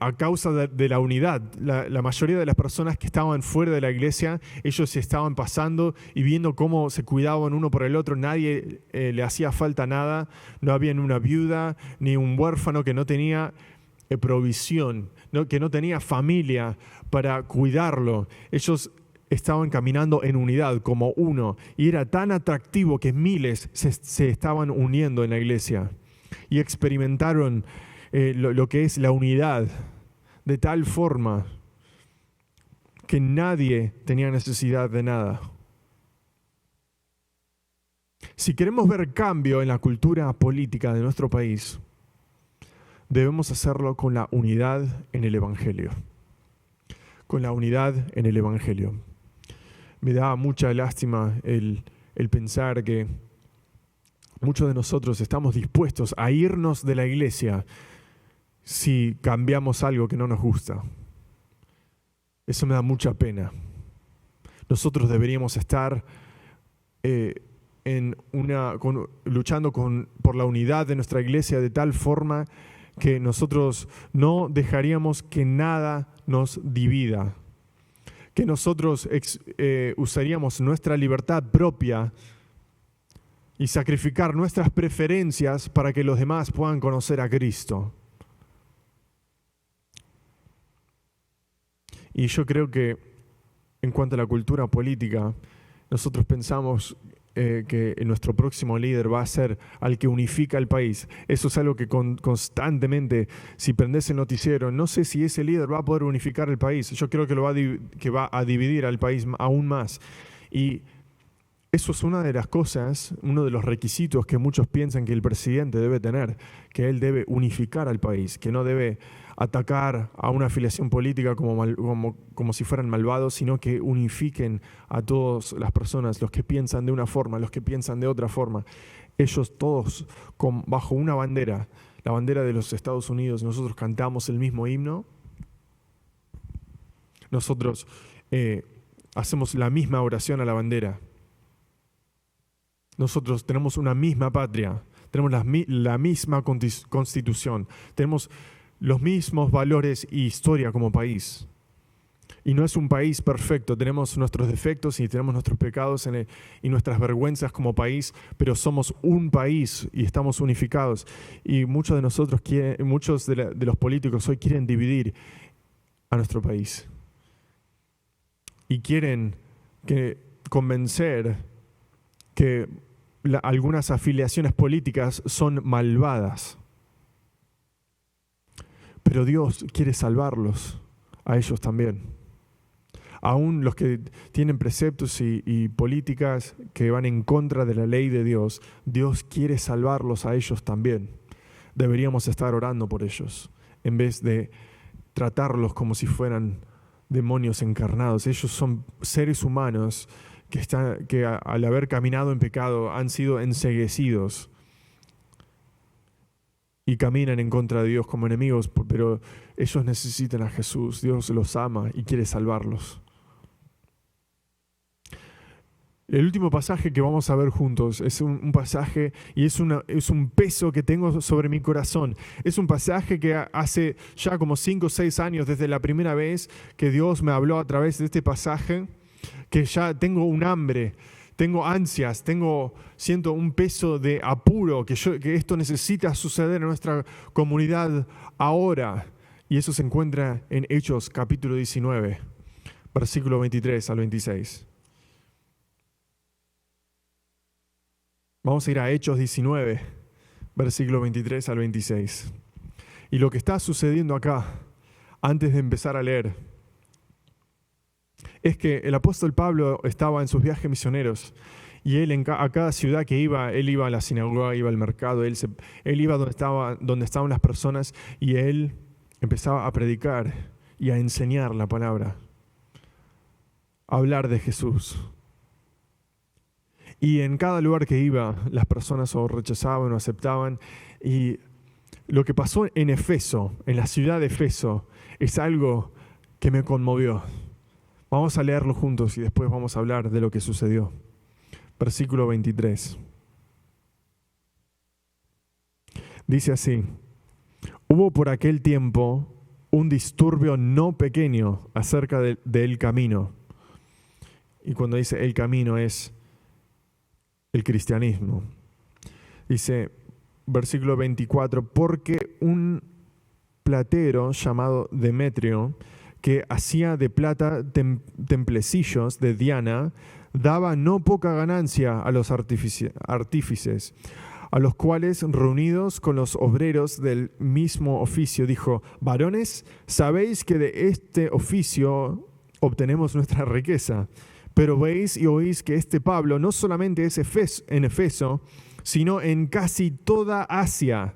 a causa de la unidad. La mayoría de las personas que estaban fuera de la iglesia, ellos se estaban pasando y viendo cómo se cuidaban uno por el otro. Nadie le hacía falta nada. No había ni una viuda, ni un huérfano que no tenía provisión, que no tenía familia para cuidarlo. Ellos estaban caminando en unidad como uno. Y era tan atractivo que miles se estaban uniendo en la iglesia. Y experimentaron lo que es la unidad de tal forma que nadie tenía necesidad de nada. Si queremos ver cambio en la cultura política de nuestro país, debemos hacerlo con la unidad en el Evangelio. Con la unidad en el Evangelio. Me da mucha lástima el pensar que muchos de nosotros estamos dispuestos a irnos de la iglesia si cambiamos algo que no nos gusta. Eso me da mucha pena. Nosotros deberíamos estar luchando por la unidad de nuestra iglesia de tal forma que nosotros no dejaríamos que nada nos divida, que nosotros usaríamos nuestra libertad propia y sacrificar nuestras preferencias para que los demás puedan conocer a Cristo. Y yo creo que en cuanto a la cultura política, nosotros pensamos que nuestro próximo líder va a ser al que unifica el país. Eso es algo que constantemente, si prendes el noticiero, no sé si ese líder va a poder unificar el país. Yo creo que va a dividir al país aún más. Y eso es una de las cosas, uno de los requisitos que muchos piensan que el presidente debe tener, que él debe unificar al país, que no debe atacar a una afiliación política como si fueran malvados, sino que unifiquen a todas las personas, los que piensan de una forma, los que piensan de otra forma. Ellos todos bajo una bandera, la bandera de los Estados Unidos. Nosotros cantamos el mismo himno, nosotros hacemos la misma oración a la bandera. Nosotros tenemos una misma patria, tenemos la misma constitución, tenemos los mismos valores y historia como país. Y no es un país perfecto, tenemos nuestros defectos y tenemos nuestros pecados y nuestras vergüenzas como país, pero somos un país y estamos unificados. Y muchos de nosotros, muchos de los políticos hoy quieren dividir a nuestro país. Y quieren convencer que algunas afiliaciones políticas son malvadas. Pero Dios quiere salvarlos, a ellos también. Aún los que tienen preceptos y políticas que van en contra de la ley de Dios, Dios quiere salvarlos a ellos también. Deberíamos estar orando por ellos, en vez de tratarlos como si fueran demonios encarnados. Ellos son seres humanos que al haber caminado en pecado han sido enceguecidos y caminan en contra de Dios como enemigos, pero ellos necesitan a Jesús. Dios los ama y quiere salvarlos. El último pasaje que vamos a ver juntos es un pasaje y es un peso que tengo sobre mi corazón. Es un pasaje que hace ya como 5 o 6 años, desde la primera vez que Dios me habló a través de este pasaje, que ya tengo un hambre, tengo ansias, siento un peso de apuro, que esto necesita suceder en nuestra comunidad ahora. Y eso se encuentra en Hechos capítulo 19, versículo 23 al 26. Vamos a ir a Hechos 19, versículo 23 al 26. Y lo que está sucediendo acá, antes de empezar a leer, es que el apóstol Pablo estaba en sus viajes misioneros y él a cada ciudad que iba, él iba a la sinagoga, iba al mercado, él iba donde estaban las personas y él empezaba a predicar y a enseñar la palabra, a hablar de Jesús. Y en cada lugar que iba, las personas o rechazaban o aceptaban. Y lo que pasó en Efeso, en la ciudad de Efeso, es algo que me conmovió. Vamos a leerlo juntos y después vamos a hablar de lo que sucedió. Versículo 23. Dice así: hubo por aquel tiempo un disturbio no pequeño acerca del camino. Y cuando dice el camino es el cristianismo. Dice, versículo 24, porque un platero llamado Demetrio, que hacía de plata templecillos de Diana, daba no poca ganancia a los artífices, a los cuales, reunidos con los obreros del mismo oficio, dijo: varones, sabéis que de este oficio obtenemos nuestra riqueza. Pero veis y oís que este Pablo no solamente es en Efeso, sino en casi toda Asia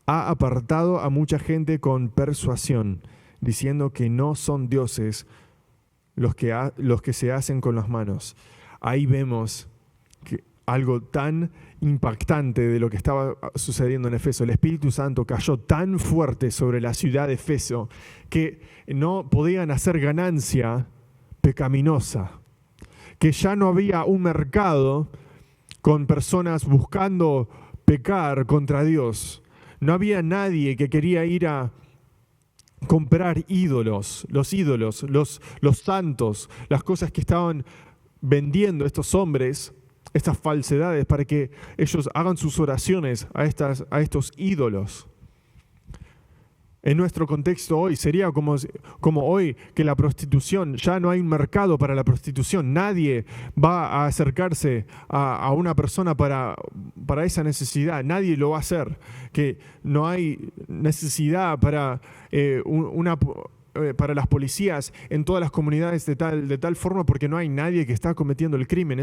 ha apartado a mucha gente con persuasión, diciendo que no son dioses los que se hacen con las manos. Ahí vemos que algo tan impactante de lo que estaba sucediendo en Efeso. El Espíritu Santo cayó tan fuerte sobre la ciudad de Efeso que no podían hacer ganancia pecaminosa. que ya no había un mercado con personas buscando pecar contra Dios. No había nadie que quería ir a comprar ídolos, los santos, las cosas que estaban vendiendo estos hombres, estas falsedades, para que ellos hagan sus oraciones a estos ídolos. En nuestro contexto hoy sería como hoy que la prostitución, ya no hay un mercado para la prostitución. Nadie va a acercarse a una persona para esa necesidad. Nadie lo va a hacer. Que no hay necesidad para para las policías en todas las comunidades de tal forma, porque no hay nadie que está cometiendo el crimen.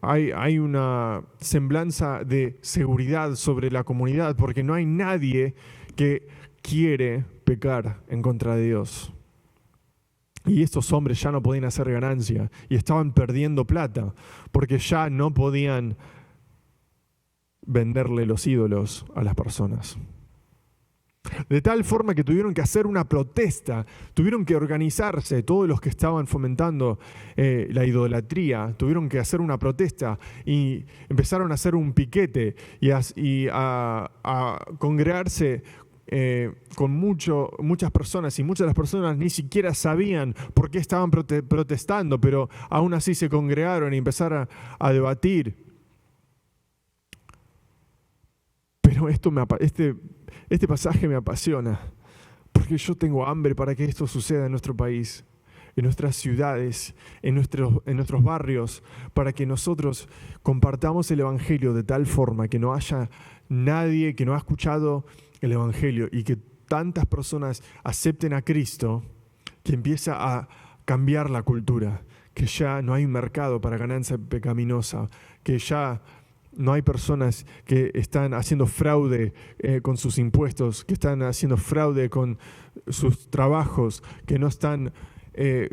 Hay una semblanza de seguridad sobre la comunidad, porque no hay nadie que quiere pecar en contra de Dios. Y estos hombres ya no podían hacer ganancia y estaban perdiendo plata, porque ya no podían venderle los ídolos a las personas. De tal forma que tuvieron que hacer una protesta, tuvieron que organizarse, todos los que estaban fomentando la idolatría, tuvieron que hacer una protesta y empezaron a hacer un piquete y a congregarse con muchas personas, y muchas de las personas ni siquiera sabían por qué estaban protestando, pero aún así se congregaron y empezaron a debatir. Pero este pasaje me apasiona, porque yo tengo hambre para que esto suceda en nuestro país, en nuestras ciudades, en nuestros barrios, para que nosotros compartamos el Evangelio de tal forma que no haya nadie que no ha escuchado el Evangelio y que tantas personas acepten a Cristo, que empieza a cambiar la cultura, que ya no hay mercado para ganancia pecaminosa, que ya no hay personas que están haciendo fraude con sus impuestos, que están haciendo fraude con sus trabajos, que no están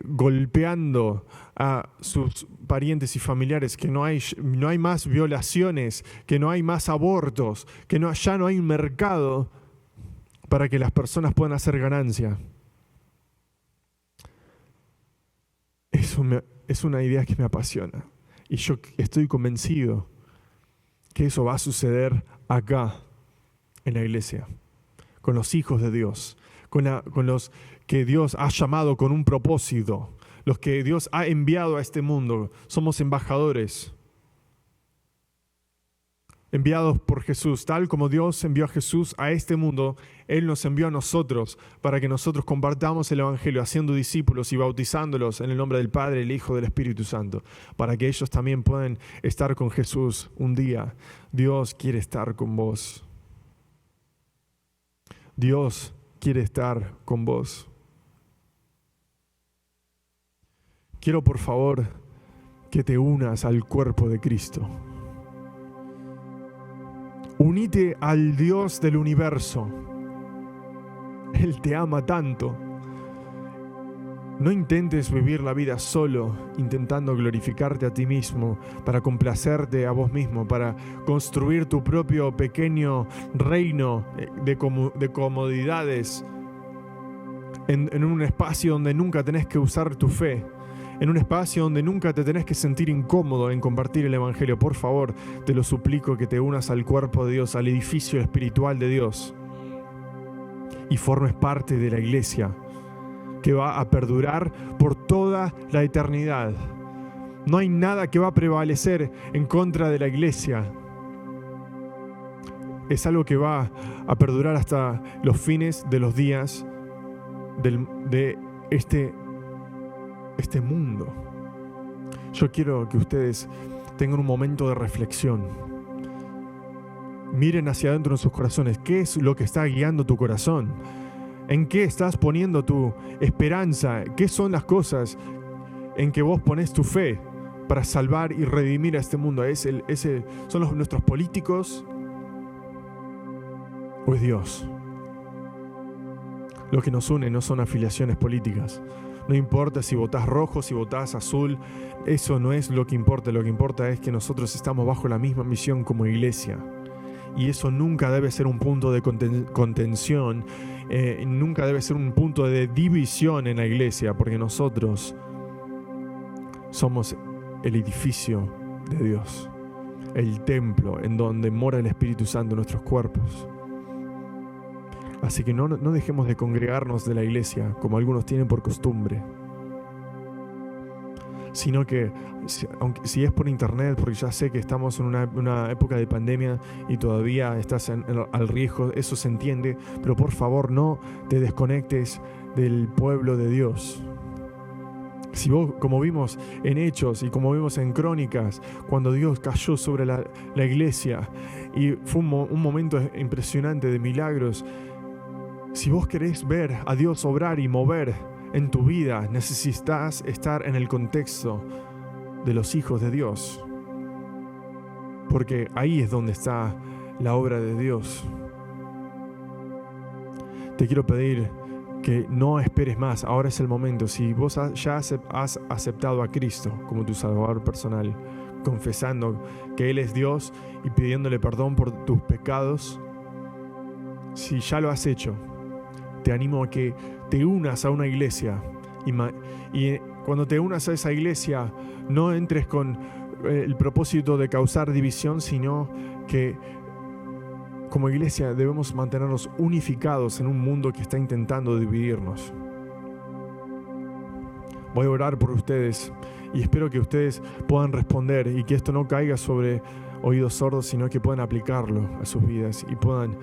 golpeando a sus parientes y familiares, que no hay más violaciones, que no hay más abortos, que ya no hay un mercado para que las personas puedan hacer ganancia. Es una idea que me apasiona y yo estoy convencido que eso va a suceder acá en la iglesia, con los hijos de Dios, con los que Dios ha llamado con un propósito, los que Dios ha enviado a este mundo. Somos embajadores, enviados por Jesús. Tal como Dios envió a Jesús a este mundo, Él nos envió a nosotros para que nosotros compartamos el Evangelio, haciendo discípulos y bautizándolos en el nombre del Padre, el Hijo y del Espíritu Santo, para que ellos también puedan estar con Jesús un día. Dios quiere estar con vos. Dios quiere estar con vos. Quiero, por favor, que te unas al cuerpo de Cristo. Unite al Dios del universo. Él te ama tanto. No intentes vivir la vida solo, intentando glorificarte a ti mismo, para complacerte a vos mismo, para construir tu propio pequeño reino de comodidades en un espacio donde nunca tenés que usar tu fe, en un espacio donde nunca te tenés que sentir incómodo en compartir el Evangelio. Por favor, te lo suplico, que te unas al cuerpo de Dios, al edificio espiritual de Dios, y formes parte de la iglesia que va a perdurar por toda la eternidad. No hay nada que va a prevalecer en contra de la iglesia. Es algo que va a perdurar hasta los fines de los días de este mundo. Yo quiero que ustedes tengan un momento de reflexión. Miren hacia adentro en sus corazones. ¿Qué es lo que está guiando tu corazón? ¿En qué estás poniendo tu esperanza? ¿Qué son las cosas en que vos ponés tu fe para salvar y redimir a este mundo? ¿Son nuestros políticos o es Dios? Lo que nos une no son afiliaciones políticas. No importa si votás rojo, si votás azul, eso no es lo que importa. Lo que importa es que nosotros estamos bajo la misma misión como iglesia. Y eso nunca debe ser un punto de contención, nunca debe ser un punto de división en la iglesia, porque nosotros Somos el edificio de Dios, el templo en donde mora el Espíritu Santo en nuestros cuerpos. Así que no dejemos de congregarnos de la iglesia como algunos tienen por costumbre, sino que si es por internet, porque ya sé que estamos en una época de pandemia y todavía estás al riesgo, eso se entiende, pero por favor no te desconectes del pueblo de Dios. Si vos, como vimos en Hechos y como vimos en Crónicas, cuando Dios cayó sobre la iglesia y fue un momento impresionante de milagros, si vos querés ver a Dios obrar y mover en tu vida, necesitas estar en el contexto de los hijos de Dios, porque ahí es donde está la obra de Dios. Te quiero pedir que no esperes más. Ahora es el momento. Si vos ya has aceptado a Cristo como tu Salvador personal, confesando que Él es Dios y pidiéndole perdón por tus pecados, si ya lo has hecho, te animo a que te unas a una iglesia y cuando te unas a esa iglesia no entres con el propósito de causar división, sino que como iglesia debemos mantenernos unificados en un mundo que está intentando dividirnos. Voy a orar por ustedes y espero que ustedes puedan responder y que esto no caiga sobre oídos sordos, sino que puedan aplicarlo a sus vidas y puedan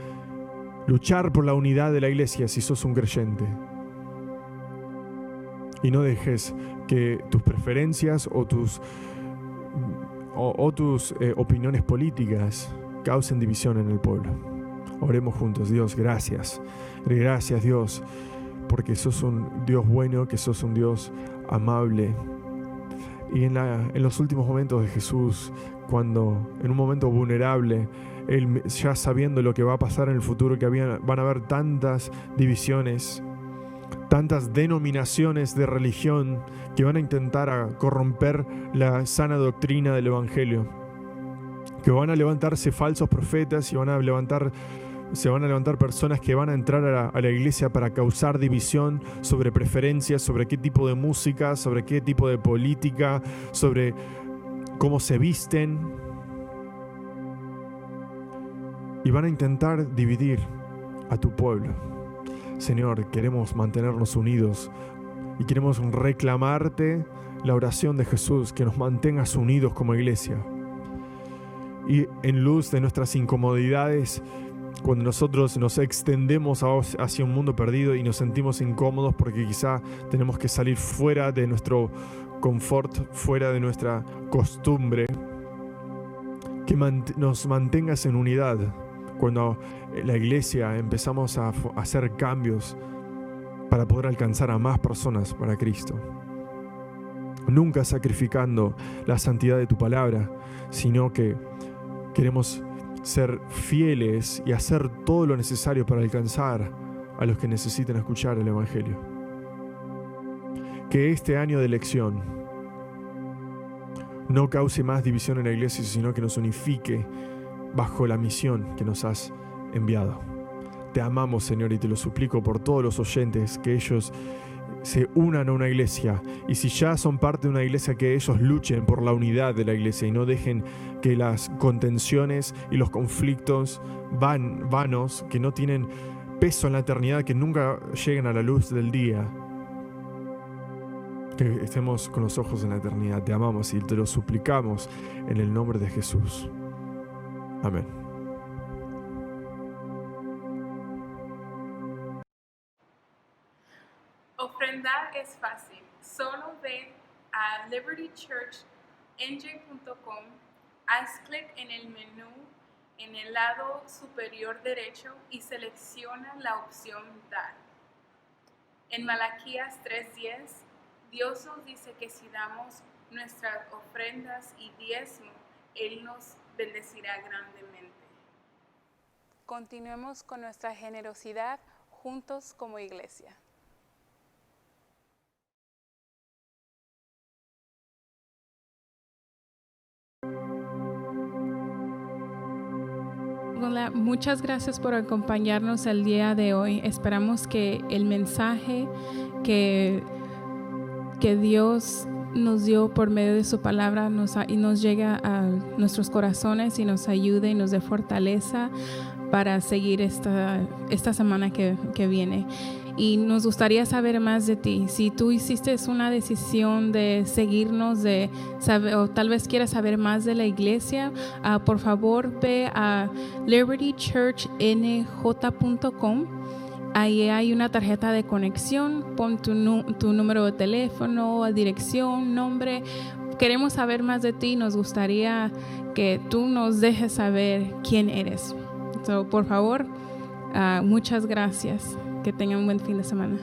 luchar por la unidad de la iglesia si sos un creyente. Y no dejes que tus preferencias o tus opiniones políticas causen división en el pueblo. Oremos juntos. Dios, gracias. Gracias, Dios, porque sos un Dios bueno, que sos un Dios amable. Y en los últimos momentos de Jesús, cuando en un momento vulnerable, Él ya sabiendo lo que va a pasar en el futuro, que van a haber tantas divisiones, tantas denominaciones de religión que van a intentar corromper la sana doctrina del Evangelio, que van a levantarse falsos profetas y se van a levantar personas que van a entrar a la iglesia para causar división sobre preferencias, sobre qué tipo de música, sobre qué tipo de política, sobre cómo se visten. Y van a intentar dividir a tu pueblo. Señor, queremos mantenernos unidos y queremos reclamarte la oración de Jesús, que nos mantengas unidos como iglesia. Y en luz de nuestras incomodidades, cuando nosotros nos extendemos hacia un mundo perdido y nos sentimos incómodos porque quizá tenemos que salir fuera de nuestro confort, fuera de nuestra costumbre, que nos mantengas en unidad. Cuando en la iglesia empezamos a hacer cambios para poder alcanzar a más personas para Cristo. Nunca sacrificando la santidad de tu palabra, sino que queremos ser fieles y hacer todo lo necesario para alcanzar a los que necesitan escuchar el Evangelio. Que este año de elección no cause más división en la iglesia, sino que nos unifique bajo la misión que nos has enviado. Te amamos, Señor, y te lo suplico por todos los oyentes, que ellos se unan a una iglesia, y si ya son parte de una iglesia, que ellos luchen por la unidad de la iglesia y no dejen que las contenciones y los conflictos vanos, que no tienen peso en la eternidad, que nunca lleguen a la luz del día, que estemos con los ojos en la eternidad. Te amamos y te lo suplicamos en el nombre de Jesús. Amén. Ofrendar es fácil. Solo ven a libertychurchng.com, haz clic en el menú en el lado superior derecho y selecciona la opción Dar. En Malaquías 3:10, Dios nos dice que si damos nuestras ofrendas y diezmo, Él nos bendecirá grandemente. Continuemos con nuestra generosidad juntos como iglesia. Hola, muchas gracias por acompañarnos el día de hoy. Esperamos que el mensaje que Dios nos dio por medio de su palabra y nos llega a nuestros corazones y nos ayude y nos dé fortaleza para seguir esta semana que viene. Y nos gustaría saber más de ti. Si tú hiciste una decisión de seguirnos, de saber, o tal vez quieras saber más de la iglesia, por favor ve a libertychurchnj.com. Ahí hay una tarjeta de conexión. Pon tu número de teléfono, dirección, nombre. Queremos saber más de ti. Nos gustaría que tú nos dejes saber quién eres. So, por favor, muchas gracias. Que tengan un buen fin de semana.